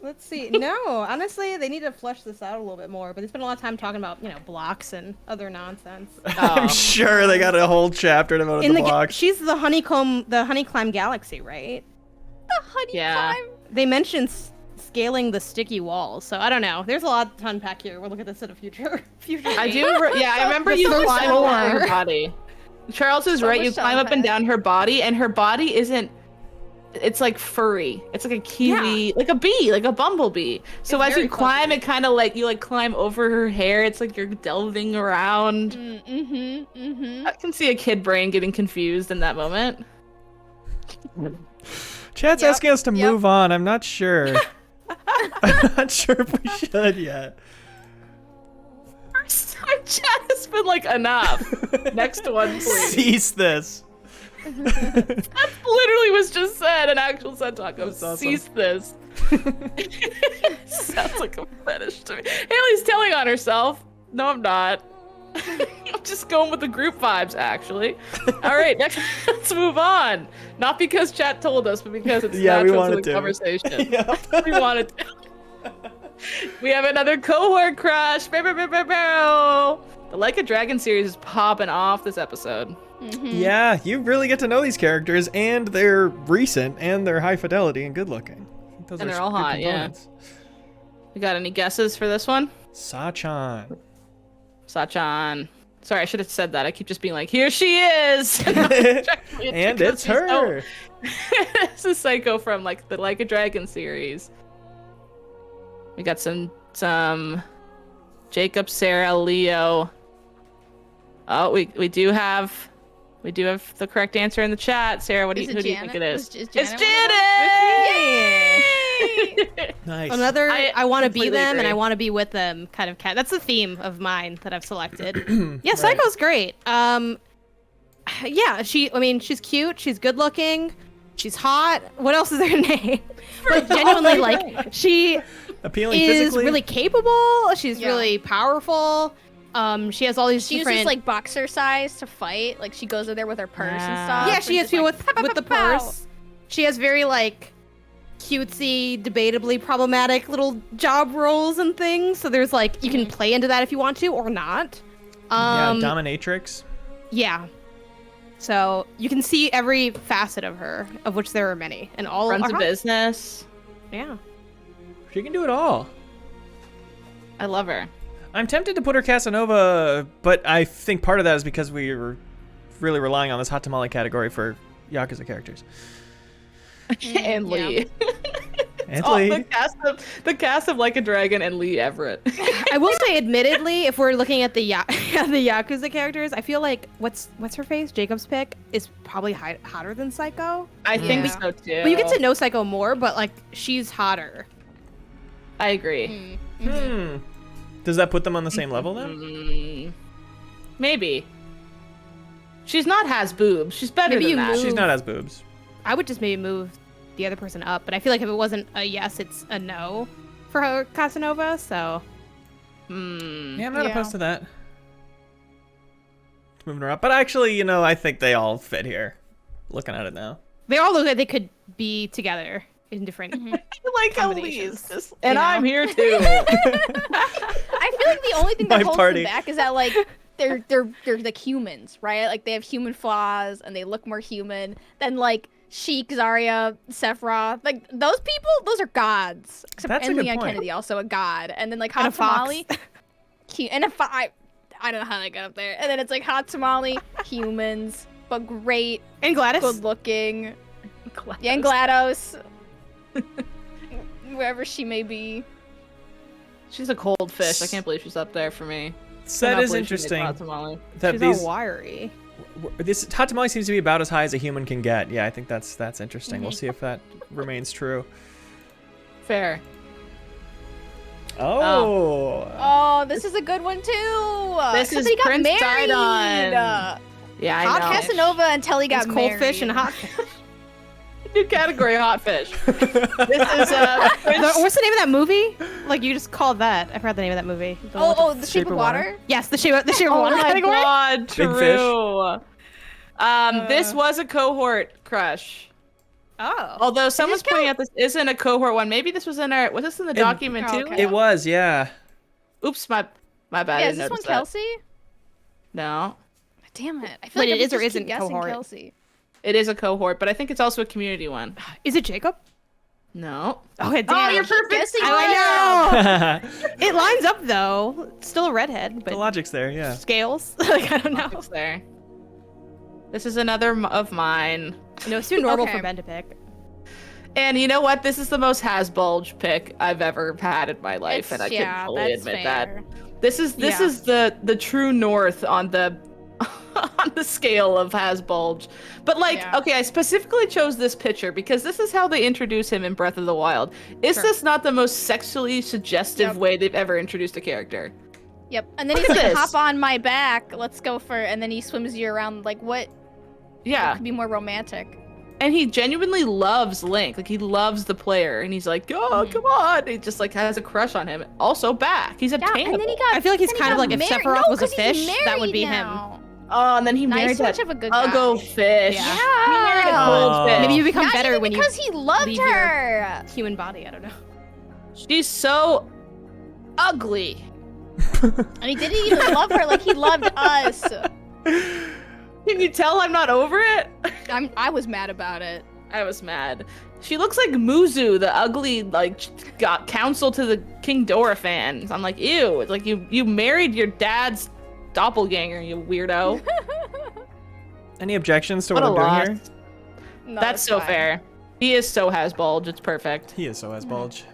D: Let's see. No, honestly, they need to flesh this out a little bit more. But they spent a lot of time talking about, blocks and other nonsense.
B: I'm sure they got a whole chapter devoted to blocks.
D: She's the honeyclimb galaxy, right?
C: The honey
A: Yeah.
C: climb.
D: They mentioned scaling the sticky walls, so I don't know. There's a lot to unpack here. We'll look at this at a future.
A: I do I remember you
D: So
A: climb
D: sore.
A: over her body. Charles is
C: So
A: right, you
C: much to
A: climb up and
C: unpack.
A: down her body and her body isn't it's like furry. It's like a kiwi, like a bee, like a bumblebee. So
D: It's
A: as
D: very
A: you climb,
D: fuzzy.
A: it kind of like you climb over her hair. It's like you're delving around. I can see a kid brain getting confused in that moment.
B: Chat's
C: Yep,
B: asking us to
C: yep.
B: move on. I'm not sure. I'm not sure if we should yet.
A: First time chat is been like enough. Next one, please.
B: Cease this.
A: That literally was just said. An actual said taco.
B: That's awesome.
A: Cease this. Sounds like a fetish to me. Haley's telling on herself. No, I'm not. I'm just going with the group vibes, actually. All right, next, let's move on. Not because chat told us, but because it's natural to the conversation.
B: Yep.
A: We wanted to. We have another cohort crush. Bow, bow, bow, bow, bow. The Like a Dragon series is popping off this episode.
B: Yeah, you really get to know these characters, and they're recent, and they're high fidelity and good looking. Those
A: And
B: are
A: they're all
B: good
A: hot,
B: components.
A: You got any guesses for this one?
B: Sachan.
A: Sachan. Sorry, I should have said that. I keep just being like, here she is!
B: And it's her.
A: This is Psycho from like the Like a Dragon series. We got some Jacob, Sarah, Leo. Oh, we do have the correct answer in the chat. Sarah, who do you think it is?
C: Is
A: It's
C: Janet
A: Janet!
B: Nice.
D: Another I want to be
A: completely
D: them and
A: agree.
D: I want to be with them kind of cat. That's the theme of mine that I've selected. Yeah, Psycho's great. Yeah, she's cute, she's good looking, she's hot. What else is her name? But genuinely, like, she
B: Appealing
D: is
B: physically.
D: really capable. She's
C: Yeah.
D: really powerful. She has all these
C: She
D: different.
C: uses like boxer size to fight. Like she goes in there with her purse and stuff.
D: Yeah,
C: and
D: she has
C: just,
D: people
C: like,
D: with the
C: pow, pow, pow.
D: purse. She has very like cutesy, debatably problematic little job roles and things. So there's like you can play into that if you want to or not.
B: Yeah, dominatrix.
D: Yeah. So you can see every facet of her, of which there are many, and all
A: Runs
D: are
A: a
D: hot.
A: business.
D: Yeah.
B: She can do it all.
A: I love her.
B: I'm tempted to put her Casanova, but I think part of that is because we were really relying on this hot tamale category for Yakuza characters.
A: And
C: yeah.
A: Lee.
B: And
A: Oh,
B: Lee.
A: the cast of Like a Dragon and Lee Everett.
D: I will say, admittedly, if we're looking at the the Yakuza characters, I feel like what's her face, Jacob's pick, is probably hotter than Psycho.
A: I think
C: Yeah.
A: so too.
D: But you get to know Psycho more, but like she's hotter.
A: I agree.
B: Does that put them on the same level then?
A: Maybe. She's not has boobs. She's better
D: Maybe
A: than
D: you
A: that.
D: move-
B: She's not as boobs.
D: I would just maybe move the other person up, but I feel like if it wasn't a yes, it's a no for her Casanova. So
B: Yeah, I'm not
C: Yeah.
B: opposed to that. Moving her up. But actually, I think they all fit here. Looking at it now.
D: they all look like they could be together in different.
A: I like how Lee
D: Combinations,
A: is just, and
D: you know?
A: I'm here too.
C: I feel like the only thing that
B: My
C: holds
B: party.
C: them back is that like they're like humans, right? Like they have human flaws and they look more human than like Sheik, Zarya, Sephiroth. Like those people, those are gods. Except
B: That's a
C: and
B: good
C: Leon
B: point.
C: Kennedy, also a god. And then like
D: And a
C: Hot
D: fox.
C: Tamale, and I don't know how they got up there. And then it's like Hot Tamale, humans, but great,
D: And Gladys.
C: good looking. Yeah, and GLaDOS. Wherever she may be.
A: She's a cold fish. I can't believe she's up there for me.
B: That is
A: Cannot believe she made
B: interesting.
A: Hot Tamale.
B: That
D: She's
B: these
D: all wiry.
B: this hot tamale seems to be about as high as a human can get. Yeah, I think that's interesting. We'll see if that remains true.
A: Fair.
B: Oh.
C: Oh, this is a good one too.
A: This is
C: Somebody got
A: Prince
C: married.
A: Sidon. Yeah, I
C: Hot
A: know.
C: Casanova until he got
D: It's
C: married.
D: cold fish and hot fish.
A: New category, hot fish. This is
D: What's the name of that movie? Like you just called that. I forgot the name of that movie. The one with
C: Oh, the Shape of Water.
D: Yes, the shape of
A: oh
D: water
A: my
D: category.
A: god,
B: Big fish.
A: true. This was a cohort crush.
D: Oh.
A: Although someone's
C: this
A: pointing
C: count?
A: out this isn't a cohort one. Maybe this was in our. Was this in the document
C: oh,
A: too?
C: okay.
B: It was, yeah.
A: Oops, my bad. I
C: Yeah,
A: didn't
C: is this one
A: notice that.
C: Kelsey?
A: No,
C: Damn it! I feel
D: Wait,
C: like
D: it
C: I'm
D: is or
C: just
D: isn't
C: keep guessing
D: cohort?
C: Kelsey.
A: it is a cohort, but I think it's also a community one.
D: Is it Jacob?
A: No.
D: Okay, damn.
A: Oh, you're perfect.
C: Guessing
D: I know.
B: The
D: It lines up though. It's still a redhead, but
B: logic's there, yeah.
D: scales. Like I don't know.
A: It's there. This is another of mine.
D: No, it's too normal
C: Okay.
D: for Ben to pick.
A: And you know what? This is the most has-bulge pick I've ever had in my life, and I can fully admit that. This is the true north on the on the scale of has-bulge. But like,
C: Yeah.
A: okay, I specifically chose this picture because this is how they introduce him in Breath of the Wild. Is
C: Sure.
A: this not the most sexually suggestive
C: Yep.
A: way they've ever introduced a character?
C: Yep. And then
A: Look
C: he's
A: at
C: like,
A: this.
C: hop on my back. Let's go for. And then he swims you around. Like, what
A: Yeah.
C: could be more romantic?
A: And he genuinely loves Link. Like, he loves the player. And he's like, oh, come on. He just, like, has a crush on him. Also back. He's
C: Yeah.
A: obtainable.
C: And then he got.
D: I feel like he's
C: then he
D: kind of
C: got
D: like if
C: married.
D: Sephiroth
C: No,
D: was a
C: 'cause he's
D: fish, that would be
C: married
D: him.
C: now.
A: Oh, and then he
C: Nice,
A: married
C: so
A: that
C: much of a good guy.
A: Uggo fish.
D: Yeah.
A: He married a gold fish.
D: Maybe you become
C: Not
D: better
C: even
D: when you
C: because he loved
D: leave your-
C: her.
D: human body. I don't know.
A: She's so ugly.
C: And he didn't even love her like he loved us.
A: Can you tell I'm not over it?
C: I was mad about it.
A: I was mad. She looks like Muzu, the ugly, like, got counsel to the King Dora fans. I'm like, ew. It's like, you married your dad's doppelganger, you weirdo.
B: Any objections to
A: What
B: what
A: a
B: I'm
A: loss.
B: doing here?
C: No,
A: That's
C: it's
A: so
C: fine.
A: fair. He is so has-bulge. It's perfect.
B: He is so has bulge.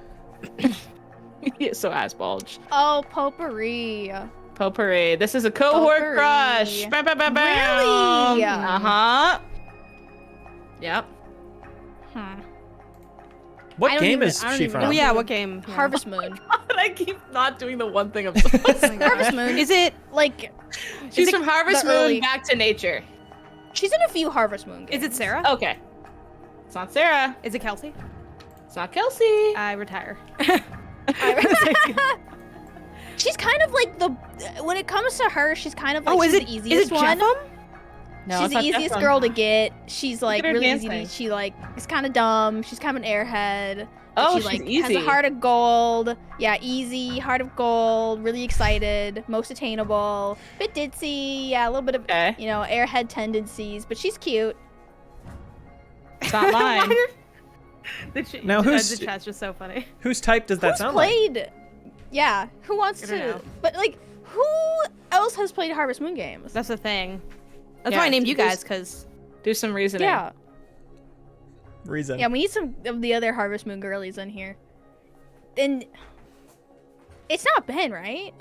A: He is so has-bulge.
C: Oh, potpourri.
A: Potpourri. This is a cohort
C: Potpourri.
A: crush. Bam, bam, bam, bam.
C: Really?
A: Uh-huh. Yep.
C: Hmm.
B: What
C: I don't
B: game
C: even-
B: is
C: I don't
B: she
C: even
B: from?
C: know.
D: Oh yeah, what game? Yeah.
C: Harvest Moon.
A: I keep not doing the one thing I'm supposed to.
C: Harvest Moon.
D: Is it?
C: Like,
A: She's
C: it
A: from Harvest
C: the
A: Moon,
C: early-
A: Back to Nature.
C: she's in a few Harvest Moon games.
D: Is it Sarah?
A: Okay. It's not Sarah.
D: Is it Kelsey?
A: It's not Kelsey.
D: I retire.
C: She's kind of like the. When it comes to her, she's kind of like
D: Oh, is
C: she's
D: it?
C: the
D: Is
C: easiest
D: it
C: one.
D: Jeffem?
A: No,
C: She's
A: it's
C: the
A: not
C: easiest
A: Jeffem.
C: girl to get. She's like
A: at her
C: really easy.
A: dancing.
C: She like is kind of dumb. She's kind of an airhead. but
A: Oh,
C: she
A: she's
C: like has
A: easy.
C: a heart of gold. Yeah, easy, heart of gold. Really excited, most attainable. Bit ditzy. Yeah, a little bit of
A: Okay.
C: airhead tendencies, but she's cute.
A: It's not mine.
B: Now who's-
D: the chat's just so funny.
B: Whose type does that
C: Who's
B: sound like?
C: played? Yeah, who wants
D: I don't
C: to?
D: know.
C: But like, who else has played Harvest Moon games?
D: That's the thing. That's
A: Yeah,
D: why I named you
A: there's-
D: guys, because
A: Do some reasoning.
C: Yeah,
B: Reason.
C: yeah. We need some of the other Harvest Moon girlies in here. And it's not Ben, right?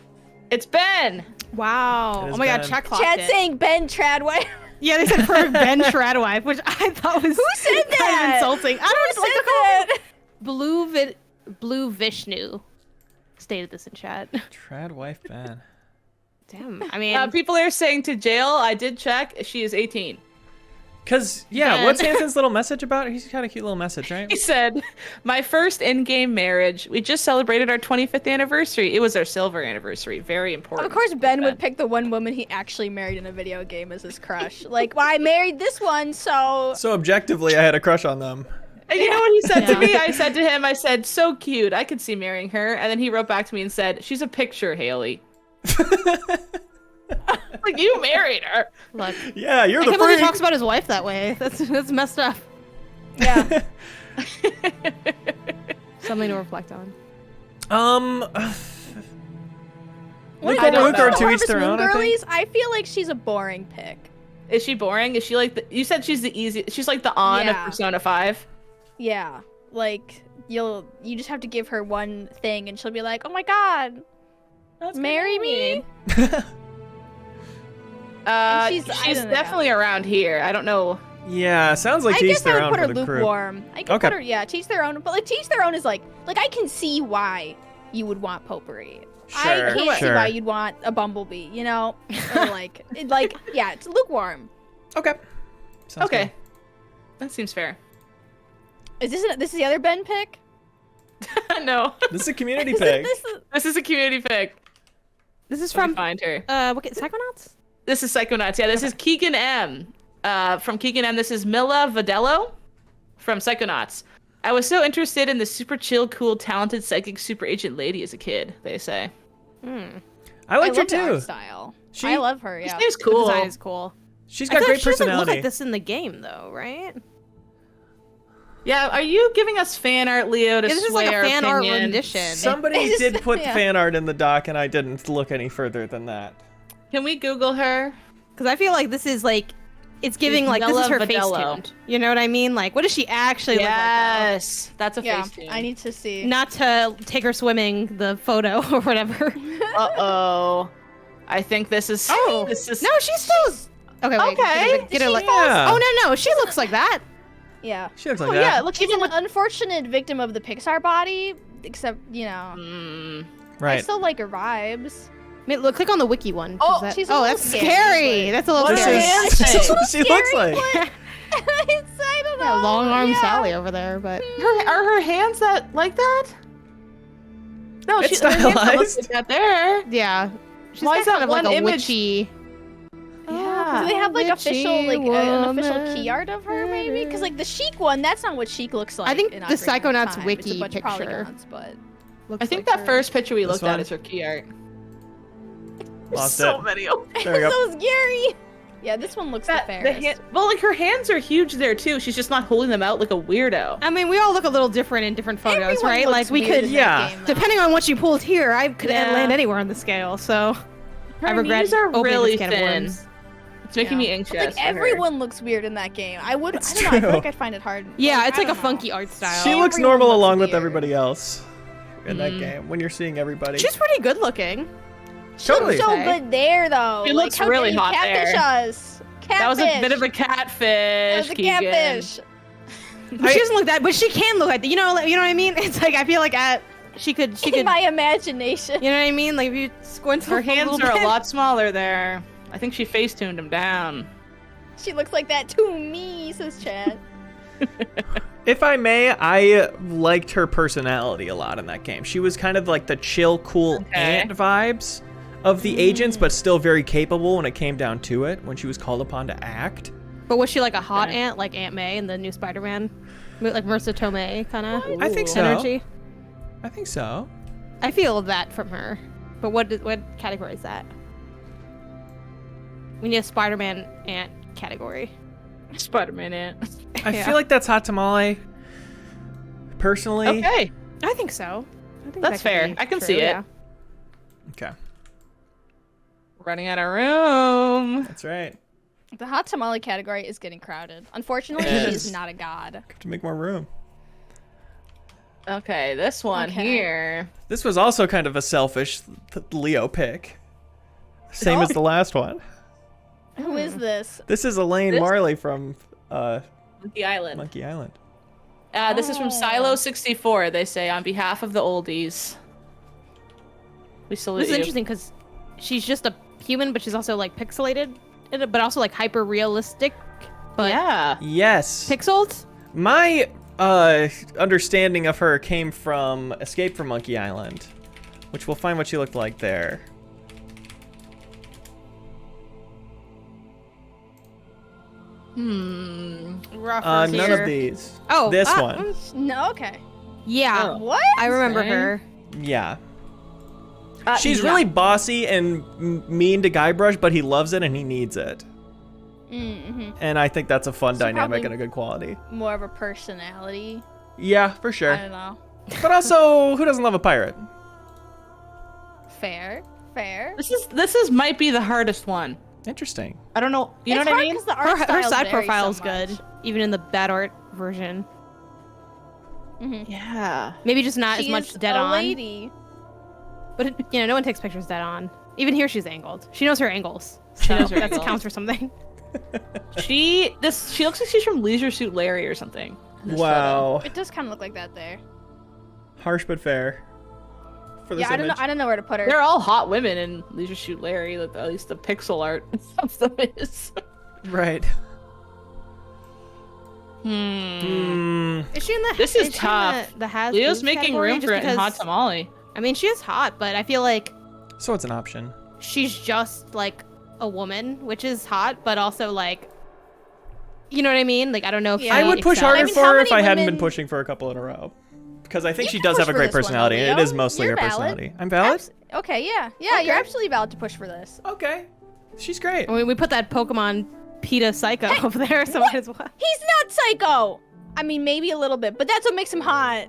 A: It's Ben.
D: wow.
B: It is
D: Oh my god,
B: Ben.
D: chat clocked
C: Chad
D: it.
C: saying Ben Tradway.
D: Yeah, they said for Ben Shradwife, which I thought was
C: Who said
D: kind
C: that?
D: of insulting. I
C: Who
D: don't
C: said
D: know.
C: that?
D: Blue Vishnu stated this in chat.
B: Trad wife Ben.
D: Damn. I mean,
A: People are saying to jail. I did check. She is 18.
B: Cause yeah,
A: Ben.
B: what's Hanson's little message about? He's got a cute little message, right?
A: He said, "My first in-game marriage. We just celebrated our 25th anniversary. It was our silver anniversary. Very important."
C: Of course, Ben would pick the one woman he actually married in a video game as his crush. Like, well, I married this one, so
B: So objectively, I had a crush on them.
A: And you know what he said to
D: Yeah.
A: me? I said to him, I said, "So cute. I could see marrying her." And then he wrote back to me and said, "She's a picture, Haley." Like, you married her.
D: look.
B: Yeah, you're
D: I
B: the
D: can't believe he
B: freak.
D: talks about his wife that way. That's messed up.
C: yeah.
D: Something to reflect on.
B: Luke
A: I
B: or
A: don't
B: Luke
A: know.
B: or to each
C: Harvest
B: their
C: Moon
B: own. I think.
C: girlies, I feel like she's a boring pick.
A: Is she boring? Is she like you said she's the easy? She's like the on
C: Yeah.
A: of Persona 5.
C: Yeah, like you just have to give her one thing, and she'll be like, "Oh my god, marry me." And
A: She's
C: I don't know.
A: definitely around here. I don't know.
B: Yeah, sounds like
C: I
B: to each
C: guess I
B: their
C: would
B: own
C: put her
B: for the crew.
C: lukewarm. I could
B: Okay.
C: put her, yeah, teach their own. But like teach their own is like I can see why you would want potpourri. I
B: Sure,
C: can't see
B: sure.
C: why you'd want a bumblebee. Or yeah, it's lukewarm.
B: Okay. Sounds
A: Okay, that seems fair.
C: Is this the other Ben pick?
A: No,
B: good. This is a community
C: Is
B: pick.
A: this is a community pick.
D: This is
A: Let me
D: from
A: find her.
D: what? Psychonauts?
A: This is Psychonauts. Yeah, this is Keegan M. From Keegan M. This is Mila Vadello from Psychonauts. I was so interested in the super chill, cool, talented psychic super agent lady as a kid. They say.
B: I liked her
C: love the art
B: too.
C: style.
B: She-
C: I love her.
A: She
C: Yeah.
A: seems
D: The
A: cool.
D: design is cool.
B: She's
D: I
B: got
D: feel
B: great
D: like she doesn't look
B: personality.
D: like this in the game, though, right?
A: Yeah, are you giving us fan art, Leo, to
D: Yeah, this is
A: sway
D: like a
A: our
D: fan art
A: opinion?
D: rendition.
B: Somebody
C: It's-
B: did put
C: yeah.
B: fan art in the doc, and I didn't look any further than that.
A: Can we Google her?
D: Because I feel like this is like, it's giving like this is
A: Mila
D: her
A: Vadello.
D: face tuned. You know what I mean? Like, what does she actually look like?
A: Yes, that's a
C: Yeah,
A: face tune.
C: I need to see.
D: Though? Not to take her swimming the photo or whatever.
A: Uh-oh. I think this is...
D: Oh.
A: This is...
D: No, she's still. Okay, wait.
A: Okay.
D: Get her like.
B: Yeah.
D: Oh no, she looks like that.
C: Yeah.
B: She looks like
A: Oh,
B: that.
A: yeah, look,
C: She's
A: even
C: an
A: with...
C: unfortunate victim of the Pixar body, except I
A: Mm,
B: Right.
C: still like her vibes.
D: Click on the wiki one.
A: Oh,
C: she's a little
D: that's
C: scary,
D: scary.
C: but-
D: That's a little
A: What
D: scary.
A: are hands
B: This is
A: say?
B: what she looks like.
C: I don't know.
D: Yeah, long arm
C: Yeah.
D: Sally over there, but
A: Are her hands that like that? No,
B: It's
A: her hands don't look
B: stylized.
A: like that there.
D: yeah. She's
A: Why
D: got
A: is that
D: kind of like
A: one
D: a
A: image-
D: witchy.
A: Yeah.
C: Do they have like official, like
D: Witchy
C: an official
D: woman.
C: key art of her, maybe? Because like the chic one, that's not what chic looks like.
D: I think
C: in
D: the
C: Ocarina of
D: Psychonauts
C: Time.
D: wiki
C: it's a bunch of
D: picture.
C: polygons, but
D: Looks
A: I think
D: like
A: that
D: her.
A: first picture we
B: This
A: looked at
B: one?
A: is her key art.
B: Lost
A: so
B: it.
A: many.
B: There we go.
C: so scary. Yeah, this one looks the fairest.
A: Well, like her hands are huge there too. She's just not holding them out like a weirdo.
D: I mean, we all look a little different in different photos,
C: Everyone
D: right?
C: looks
D: Like we
C: weird
D: could,
C: in that
B: yeah.
C: game, though.
D: depending on what she pulled here, I could
A: Yeah.
D: land anywhere on the scale. So I
A: Her
D: regret
A: knees are
D: opening
A: really
D: this can of
A: thin.
D: worms.
A: It's making me
C: Yeah.
A: anxious.
C: But, like
A: for her.
C: everyone looks weird in that game. I don't
B: It's
C: know. I feel
B: true.
C: like I'd find it hard.
D: Yeah, it's
C: I
D: like a
C: don't know.
D: funky art style.
B: She looks
C: Everyone
B: normal
C: looks
B: along with
C: weird.
B: everybody else in that
A: Mhm.
B: game when you're seeing everybody.
D: She's pretty good looking.
C: She
B: Totally.
C: looks so
D: Okay.
C: good there, though.
A: She
C: Like,
A: looks
C: how
A: really
C: can you
A: hot
C: catfish
A: there.
C: us? Catfish.
A: That was a bit of a catfish.
C: That was a
A: Keegan.
C: catfish.
D: She doesn't look that, but she can look like that. You know what I mean? It's like I feel like she could.
C: In my imagination.
D: You know what I mean? Like if you squint
A: Her
D: a
A: hands
D: little
A: are a
D: bit.
A: lot smaller there. I think she face-tuned him down.
C: She looks like that to me, says Chad.
B: If I may, I liked her personality a lot in that game. She was kind of like the chill, cool
A: Okay.
B: aunt vibes of the agents, but still very capable when it came down to it, when she was called upon to act.
D: But was she like a hot
A: Okay.
D: aunt, like Aunt May in the new Spider-Man, like Marissa Tomei kind of
B: I think so.
D: energy?
B: I think so.
D: I feel that from her. But what category is that? We need a Spider-Man aunt category.
A: Spider-Man aunt.
B: I
D: Yeah.
B: feel like that's hot tamale. Personally.
A: Okay.
D: I think so. I think
A: That's
D: that could
A: fair.
D: be
A: I can
D: true,
A: see it.
D: yeah.
B: Okay.
A: Running out of room.
B: That's right.
C: The hot tamale category is getting crowded. Unfortunately,
B: It
C: she
B: is.
C: is not a god.
B: Have to make more room.
A: Okay, this one
C: Okay.
A: here.
B: This was also kind of a selfish Leo pick. Same as the last one.
C: Who is this?
B: This is Elaine
A: This-
B: Marley from
A: Monkey Island.
B: Monkey Island.
A: This is from Silo64. They say, on behalf of the oldies. We salute
D: This is
A: you.
D: interesting because she's just a human, but she's also like pixelated, but also like hyper realistic, but
A: Yeah.
B: Yes.
D: pixeled.
B: My understanding of her came from Escape from Monkey Island, which we'll find what she looked like there.
D: Rougher
B: None
D: here.
B: of these.
D: Oh,
B: This one.
C: No, okay.
D: Yeah,
A: Oh.
C: What?
D: I remember
A: Dang.
D: her.
B: Yeah.
A: Uh,
B: She's
A: yeah.
B: really bossy and mean to Guybrush, but he loves it and he needs it.
C: Mm-hmm.
B: And I think that's a fun
C: So
B: dynamic
C: probably-
B: and a good quality.
C: More of a personality.
B: Yeah, for
C: I
B: sure.
C: don't know.
B: But also, who doesn't love a pirate?
C: Fair. Fair.
A: This is might be the hardest one.
B: Interesting.
A: I don't know. You know
C: It's
A: what I
C: hard
A: mean?
C: 'cause the art
D: Her
C: styles
D: side
C: vary
D: profile
C: so
D: is good,
C: much.
D: even in the bad art version.
A: Yeah.
D: Maybe just not
C: She
D: as much
C: is
D: dead
C: a
D: on.
C: lady.
D: But no one takes pictures dead on. Even here, she's angled. She knows her angles. So
A: knows her
D: that
A: angles.
D: counts for something.
A: She looks like she's from Leisure Suit Larry or something. in this
B: Wow.
C: It does kind of look like that there.
B: Harsh but fair. For this
C: Yeah, I don't know.
B: image.
C: I don't know where to put her.
A: photo. They're all hot women in Leisure Suit Larry. At least the pixel art and stuff is.
B: Right.
A: Hmm.
D: Is she in the?
A: This is
D: she in
A: tough.
D: The has
A: Leo's
D: boobs
A: making
D: category
A: room
D: just
A: for it in Hot
D: because-
A: Tamale.
D: I mean, she is hot, but I feel like
B: So it's an option.
D: she's just like a woman, which is hot, but also like, you know what I mean? Like, I don't know if
C: Yeah.
B: I
D: she
B: would push
D: excels.
B: harder
C: I mean,
B: for
C: how
B: her if
C: many
B: I hadn't been
C: women-
B: pushing for a couple in a row. Because I think
C: You
B: she
C: can
B: does
C: push
B: have a
C: for
B: great
C: this one, though,
B: personality, and it
C: Leo.
B: is mostly
C: You're
B: her
C: valid.
B: personality. I'm valid?
C: Okay, yeah. Yeah, you're
B: Okay.
C: absolutely valid to push for this.
B: Okay. She's great.
D: I mean, we put that Pokemon PETA Psycho over there, so might as well.
C: He's not psycho! I mean, maybe a little bit, but that's what makes him hot.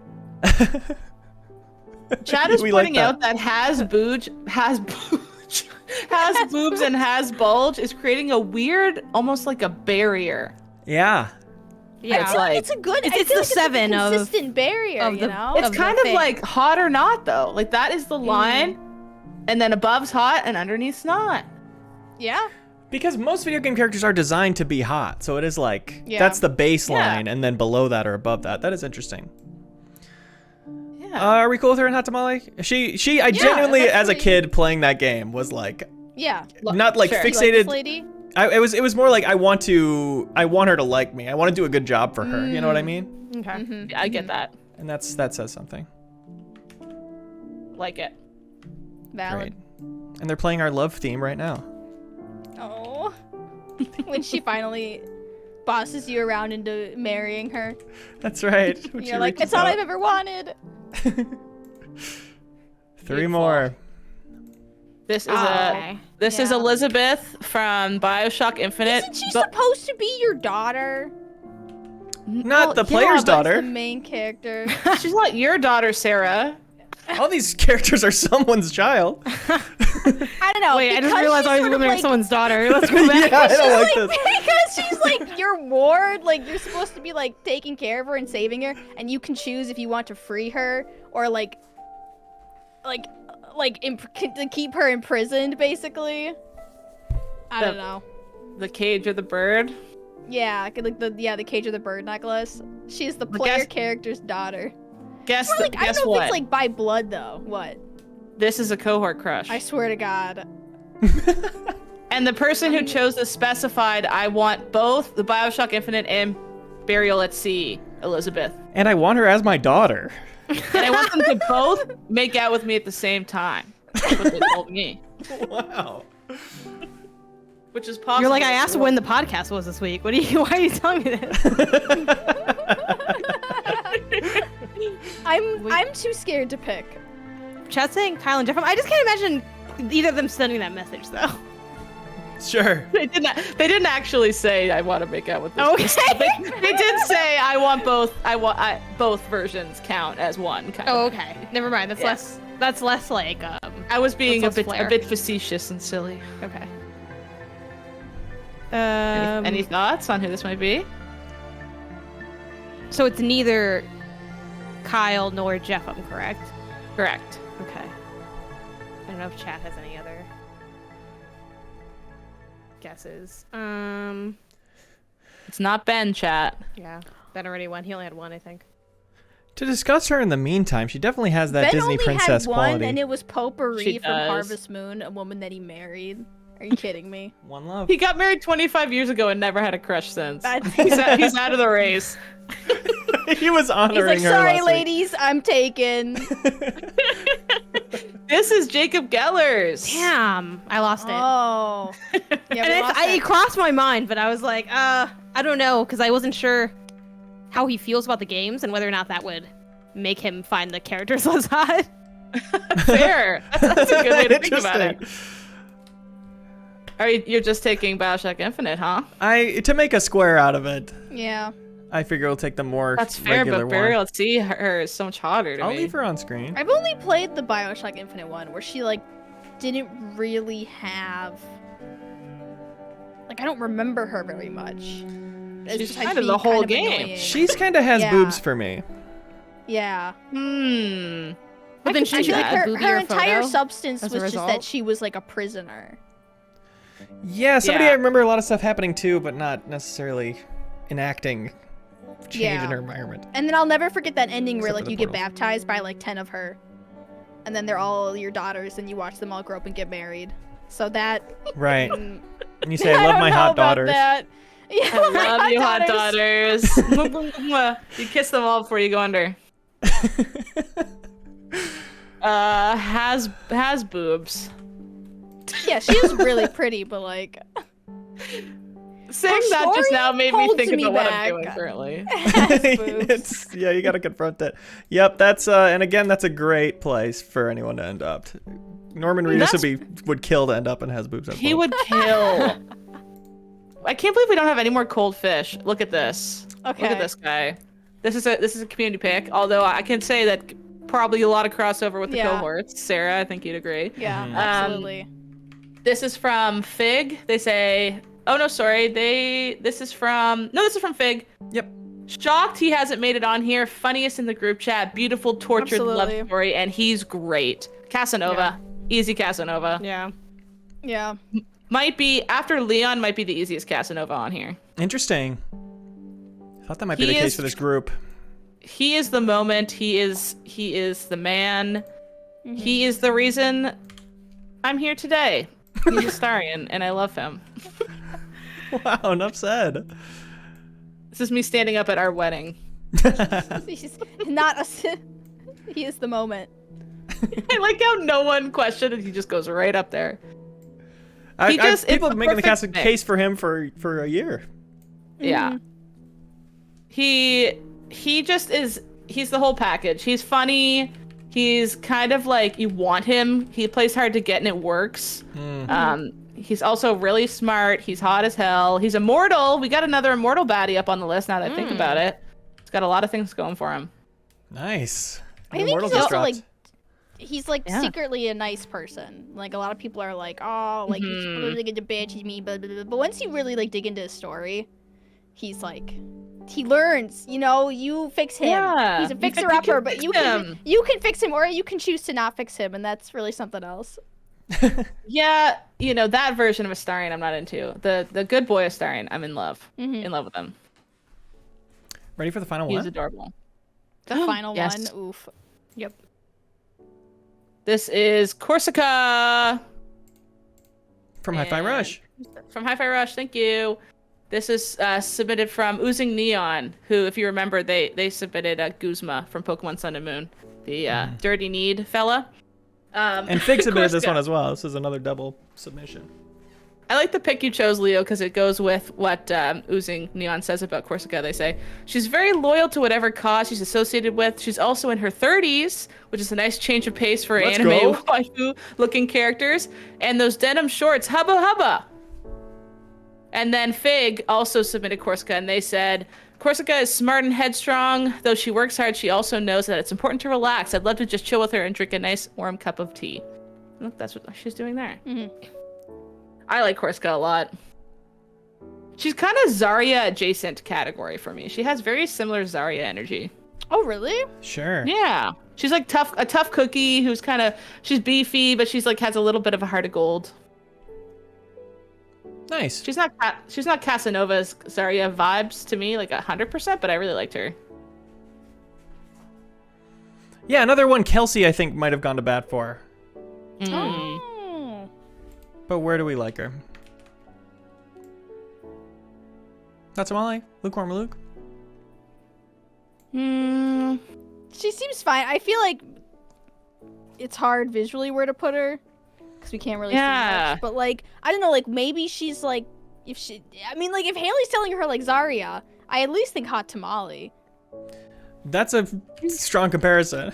A: Chad is
B: We like
A: pointing
B: that.
A: out that has boobs and has bulge is creating a weird, almost like a barrier.
B: Yeah.
D: Yeah,
A: It's like-
C: It's a good.
D: It's-
C: I
D: it's
C: feel
D: the
C: like
D: seven
C: it's
D: of-
C: a consistent barrier.
D: of
C: You
D: the-
C: know.
A: It's
D: of the
A: kind of
D: thing.
A: like hot or not though. Like that is the line, and then above's hot and underneath's not.
C: Yeah.
B: Because most video game characters are designed to be hot, so it is like
C: Yeah.
B: that's the baseline, and then below that or above that. That is interesting.
A: Yeah. Yeah.
B: Are we cool with her in Hot Tamale? I genuinely, as a
C: actually-
B: kid playing that game, was like,
C: Yeah.
B: not like
A: Sure.
C: You like
B: fixated.
C: this lady?
B: It was more like I want her to like me. I want to do a good job for her. You know what I mean?
D: Okay.
A: I get that.
B: And that says something.
A: Like it.
C: Valid.
B: Great. And they're playing our love theme right now.
C: Oh. When she finally bosses you around into marrying her.
B: That's right. When she
C: You're like,
B: reaches
C: it's all
B: out.
C: I've ever wanted.
B: 3 more.
A: This is
D: Okay.
A: This is
C: Yeah.
A: Elizabeth from BioShock Infinite.
C: Isn't she
A: but-
C: supposed to be your daughter?
B: Not the
A: yeah,
B: player's
A: but
C: The
B: daughter.
C: main character.
A: She's not your daughter, Sarah.
B: All these characters are someone's child.
C: I don't know.
D: Wait, I just
C: because
D: realized
C: she's
D: I was
C: sort of
D: women are
C: like-
D: someone's daughter. Let's go back.
B: Yeah, I don't like
C: like,
B: this.
C: because she's like your ward, like you're supposed to be like taking care of her and saving her, and you can choose if you want to free her or to keep her imprisoned, basically. I don't know.
A: The cage or the bird.
C: Yeah, like the cage of the bird necklace. She's the
A: But
C: player
A: guess-
C: character's daughter.
A: Guess,
C: Or, like, I
A: guess
C: don't know
A: what?
C: if it's like by blood though. What?
A: This is a cohort crush.
C: I swear to God.
A: And the person who chose this specified, I want both the BioShock Infinite and Burial at Sea, Elizabeth.
B: And I want her as my daughter.
A: And I want them to both make out with me at the same time. That's what they told me.
B: Wow.
A: Which is possible.
D: You're like, I asked when the podcast was this week. Why are you telling me this?
C: I'm too scared to pick.
D: Chat saying Kyle and Jeff. I just can't imagine either of them sending that message though.
B: Sure.
A: They didn't actually say I want to make out with this.
D: Okay.
A: person. They did say I want both. Both versions count as one. Kind
D: Oh,
A: of.
D: okay. Never mind. That's
A: Yeah.
D: less. That's less like.
A: I was being a
D: Let's flare.
A: bit facetious and silly.
D: Okay.
A: Any thoughts on who this might be?
D: So it's neither Kyle nor Jeff. I'm correct.
A: Correct.
D: Okay. I don't know if chat has any other guesses.
A: It's not Ben, chat.
D: Yeah. Ben already won. He only had one, I think.
B: To discuss her in the meantime, she definitely has that
C: Ben
B: Disney
C: only
B: princess
C: had one,
B: quality.
C: and it was Potpourri
A: She
C: from
A: does.
C: Harvest Moon, a woman that he married. Are you kidding me?
B: One love.
A: He got married 25 years ago and never had a crush since.
C: That's-
A: He's out of the race.
B: He was
C: He's
B: honoring
C: like,
B: her
C: sorry,
B: last
C: ladies, I'm taken.
A: This is Jacob Gellers.
D: Damn, I lost it.
C: Oh. Yeah,
D: And
C: we lost
D: it
C: it.
D: crossed my mind, but I was like, I don't know, because I wasn't sure how he feels about the games and whether or not that would make him find the characters less hot.
A: Fair. That's a good way to think about it.
B: Interesting.
A: You're just taking BioShock Infinite, huh?
B: To make a square out of it,
C: Yeah.
B: I figure we'll take the more
A: That's fair,
B: regular
A: but Burial
B: one.
A: at Sea her is so much hotter to
B: I'll
A: me.
B: leave her on screen.
C: I've only played the BioShock Infinite one where she like didn't really have I don't remember her very much.
A: She's
C: besides
A: kind of
C: being
A: the whole
C: kind of
A: game.
C: annoying.
B: She's kind of has
C: Yeah.
B: boobs for me.
C: Yeah.
D: But then
A: I
D: she
A: could
D: should
A: see
D: like
A: that.
D: a
C: Her
D: boobier
C: entire
D: photo
C: substance
D: as
C: was
D: a
C: just that
D: result.
C: she was like a prisoner.
B: Yeah, somebody
A: Yeah.
B: I remember a lot of stuff happening too, but not necessarily enacting change
C: Yeah.
B: in her environment.
C: And then I'll never forget that ending where
B: Except for
C: like
B: the
C: you get
B: portals.
C: baptized by like 10 of her. And then they're all your daughters and you watch them all grow up and get married. So that
B: Right.
C: mm,
B: And you say, I
C: I
B: love
C: don't
B: my
C: know
B: hot
C: about
B: daughters.
C: that. Yeah,
A: I
C: my
A: love you, hot daughters. Mwah, mwah, mwah. You kiss them all before you go under. Has boobs.
C: Yeah, she was really pretty, but like
A: Saying
C: Her
A: that just
C: story
A: now made me
C: holds
A: think
C: me
A: about what
C: back.
A: I'm doing currently.
C: has boobs.
B: Yeah, you gotta confront that. Yep, that's and again, that's a great place for anyone to end up. Norman Reedus would kill to end up and has boobs.
A: He would kill. I can't believe we don't have any more cold fish. Look at this.
C: Okay.
A: Look at this guy. This is a community pick. Although I can say that probably a lot of crossover with the
C: Yeah.
A: cohorts. Sarah, I think you'd agree.
C: Yeah,
B: Mhm.
C: absolutely.
A: This is from Fig. They say, oh no, sorry. This is from Fig.
B: Yep.
A: Shocked he hasn't made it on here. Funniest in the group chat. Beautiful, tortured
C: Absolutely.
A: love story, and he's great. Casanova. Easy Casanova.
D: Yeah.
C: Yeah.
A: Might be, after Leon, might be the easiest Casanova on here.
B: Interesting. I thought that might be
A: He
B: the case
A: is-
B: for this group.
A: he is the moment. He is the man. He is the reason I'm here today. He's a Starian, and I love him.
B: Wow, enough said.
A: This is me standing up at our wedding.
C: He's not a. He is the moment.
A: I like how no one questioned it. He just goes right up there.
B: People have been making the
A: perfect
B: case for him for a year.
A: Yeah. He just is. He's the whole package. He's funny. He's kind of like you want him. He plays hard to get and it works. He's also really smart. He's hot as hell. He's immortal. We got another immortal baddie up on the list now that I think about it. He's got a lot of things going for him.
B: Nice.
C: I think he's also like, he's like secretly a nice person. Like a lot of people are like, oh, like he's really good to bitch, he's me, blah, blah, blah. But once you really like dig into his story, he's like, he learns. You know, you fix him.
A: Yeah,
C: he's a fixer-upper, but you can fix him, or you can choose to not fix him, and that's really something else.
A: Yeah, you know that version of Astarion I'm not into. The good boy Astarion, I'm in love. In love with him.
B: Ready for the final
A: He's
B: one?
A: adorable.
C: The final
A: Yes.
C: one. Oof.
D: Yep.
A: This is Corsica.
B: From Hi-Fi Rush.
A: From Hi-Fi Rush, thank you. This is submitted from Oozing Neon, who, if you remember, they submitted Guzma from Pokemon Sun and Moon, the Dirty Need fella.
B: And Fig submitted this one as well. This is another double submission.
A: I like the pick you chose, Leo, because it goes with what Oozing Neon says about Corsica. They say, she's very loyal to whatever cause she's associated with. She's also in her 30s, which is a nice change of pace for anime waifu-looking characters. And those denim shorts, hubba hubba. And then Fig also submitted Corsica, and they said, Corsica is smart and headstrong. Though she works hard, she also knows that it's important to relax. I'd love to just chill with her and drink a nice warm cup of tea. Look, that's what she's doing there. I like Corsica a lot. She's kind of Zarya adjacent category for me. She has very similar Zarya energy.
C: Oh, really?
B: Sure.
A: Yeah. She's like a tough cookie who's kind of, she's beefy, but she's like has a little bit of a heart of gold.
B: Nice.
A: She's not Casanova's Zarya vibes to me, like 100%, but I really liked her.
B: Yeah, another one Kelsey I think might have gone to bat for.
C: Oh.
B: But where do we like her? Tatsumali? Lukewarm Luke?
C: She seems fine. I feel like it's hard visually where to put her because we can't really see much. But like, I don't know, like maybe she's like, if Haley's telling her like Zarya, I at least think hot tamale.
B: That's a strong comparison.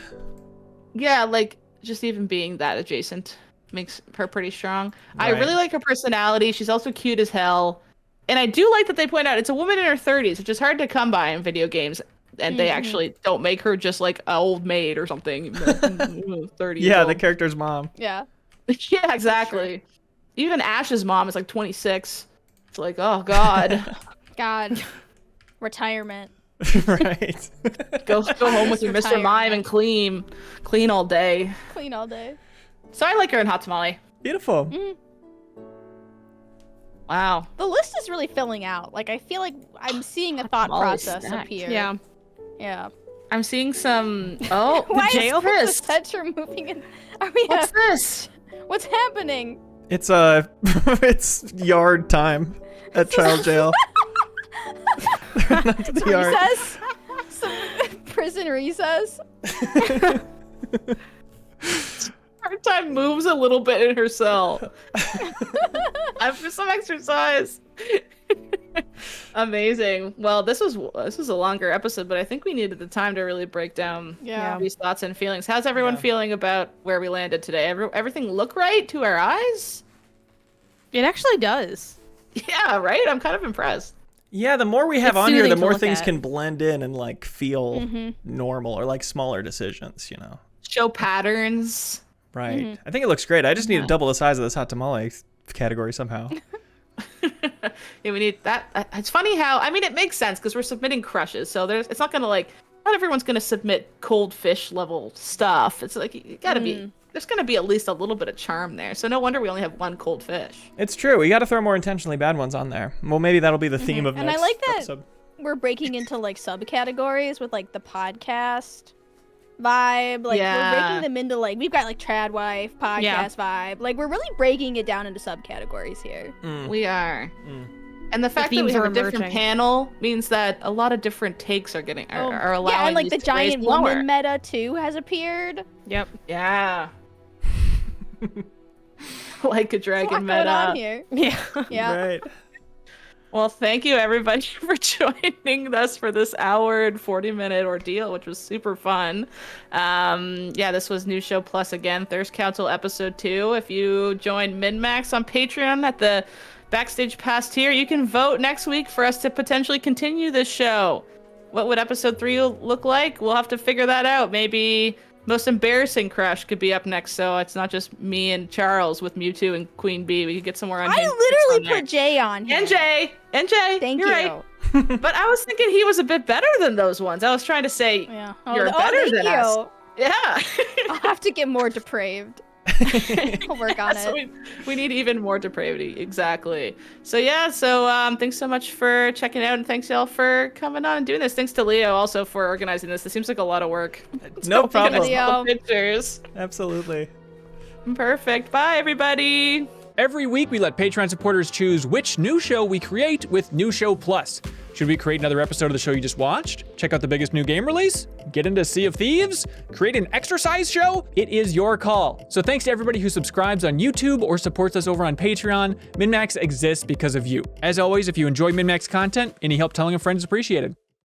A: Yeah, like just even being that adjacent makes her pretty strong.
B: Right.
A: I really like her personality. She's also cute as hell. And I do like that they point out it's a woman in her 30s, which is hard to come by in video games. And they actually don't make her just like an old maid or something. 30
B: Yeah,
A: old.
B: the character's mom.
C: Yeah.
A: Yeah, exactly. Even Ash's mom is like 26. It's like, oh God.
C: God. Retirement.
B: Right.
A: Go home with your Mr.
C: Retirement.
A: Mime and clean all day.
C: Clean all day.
A: So I like her in Hot Tamale.
B: Beautiful.
A: Wow.
C: The list is really filling out. Like I feel like I'm seeing a thought
A: Tamale's
C: process
A: stacked.
C: appear.
D: Yeah.
C: Yeah.
A: I'm seeing some. Oh,
C: Why
A: jail
C: is
A: this?
C: the center moving in? Are we?
A: What's this?
C: What's happening?
B: It's it's yard time at child jail. Not to the yard.
C: Recess? Some prison recess?
A: Her time moves a little bit in her cell. After some exercise. Amazing. Well, this was a longer episode, but I think we needed the time to really break down these thoughts and feelings. How's everyone feeling about where we landed today? Everything look right to our eyes?
D: It actually does.
A: Yeah, right? I'm kind of impressed.
B: Yeah, the more we have
D: It's
B: on here, the
D: soothing to
B: more
D: look
B: things
D: at.
B: can blend in and like feel normal or like smaller decisions, you know.
A: Show patterns.
B: Right. I think it looks great. I just need to double the size of this hot tamale category somehow.
A: Yeah, we need that. It's funny how, I mean, it makes sense because we're submitting crushes, so it's not gonna like, not everyone's gonna submit cold fish level stuff. It's like you gotta be. There's gonna be at least a little bit of charm there. So no wonder we only have one cold fish.
B: It's true. We got to throw more intentionally bad ones on there. Well, maybe that'll be the theme of
C: And
B: next
C: I like that
B: episode.
C: we're breaking into like subcategories with like the podcast vibe. Like we're breaking them into like we've got like trad wife podcast vibe. Like we're really breaking it down into subcategories here.
A: We are. And the fact that we have a different panel means that a lot of different takes are getting are allowing.
C: Yeah, and like the
A: these to raise
C: giant
A: lower.
C: woman meta too has appeared.
D: Yep.
A: Yeah. Like a dragon
C: What's going on
A: meta.
C: here?
D: Yeah.
B: Right.
A: Well, thank you everybody for joining us for this hour and 40-minute ordeal, which was super fun. Yeah, this was New Show Plus again, Thirst Council episode 2. If you join MinnMax on Patreon at the Backstage Pass tier, you can vote next week for us to potentially continue this show. What would episode 3 look like? We'll have to figure that out. Maybe most embarrassing crush could be up next, so it's not just me and Charles with Mewtwo and Queen Bee. We could get some more on.
C: I literally put Jay on here.
A: NJ.
C: Thank
A: you're
C: you.
A: right. But I was thinking he was a bit better than those ones. I was trying to say you're better than us. Yeah.
C: I'll have to get more depraved. I'll work on it.
A: We need even more depravity. Exactly. So yeah, thanks so much for checking out, and thanks y'all for coming on and doing this. Thanks to Leo also for organizing this. This seems like a lot of work.
B: No problem.
C: Leo.
A: Pictures.
B: Absolutely.
A: Perfect. Bye everybody.
E: Every week, we let Patreon supporters choose which new show we create with New Show Plus. Should we create another episode of the show you just watched? Check out the biggest new game release? Get into Sea of Thieves? Create an exercise show? It is your call. So thanks to everybody who subscribes on YouTube or supports us over on Patreon. MinnMax exists because of you. As always, if you enjoy MinnMax content, any help telling a friend is appreciated.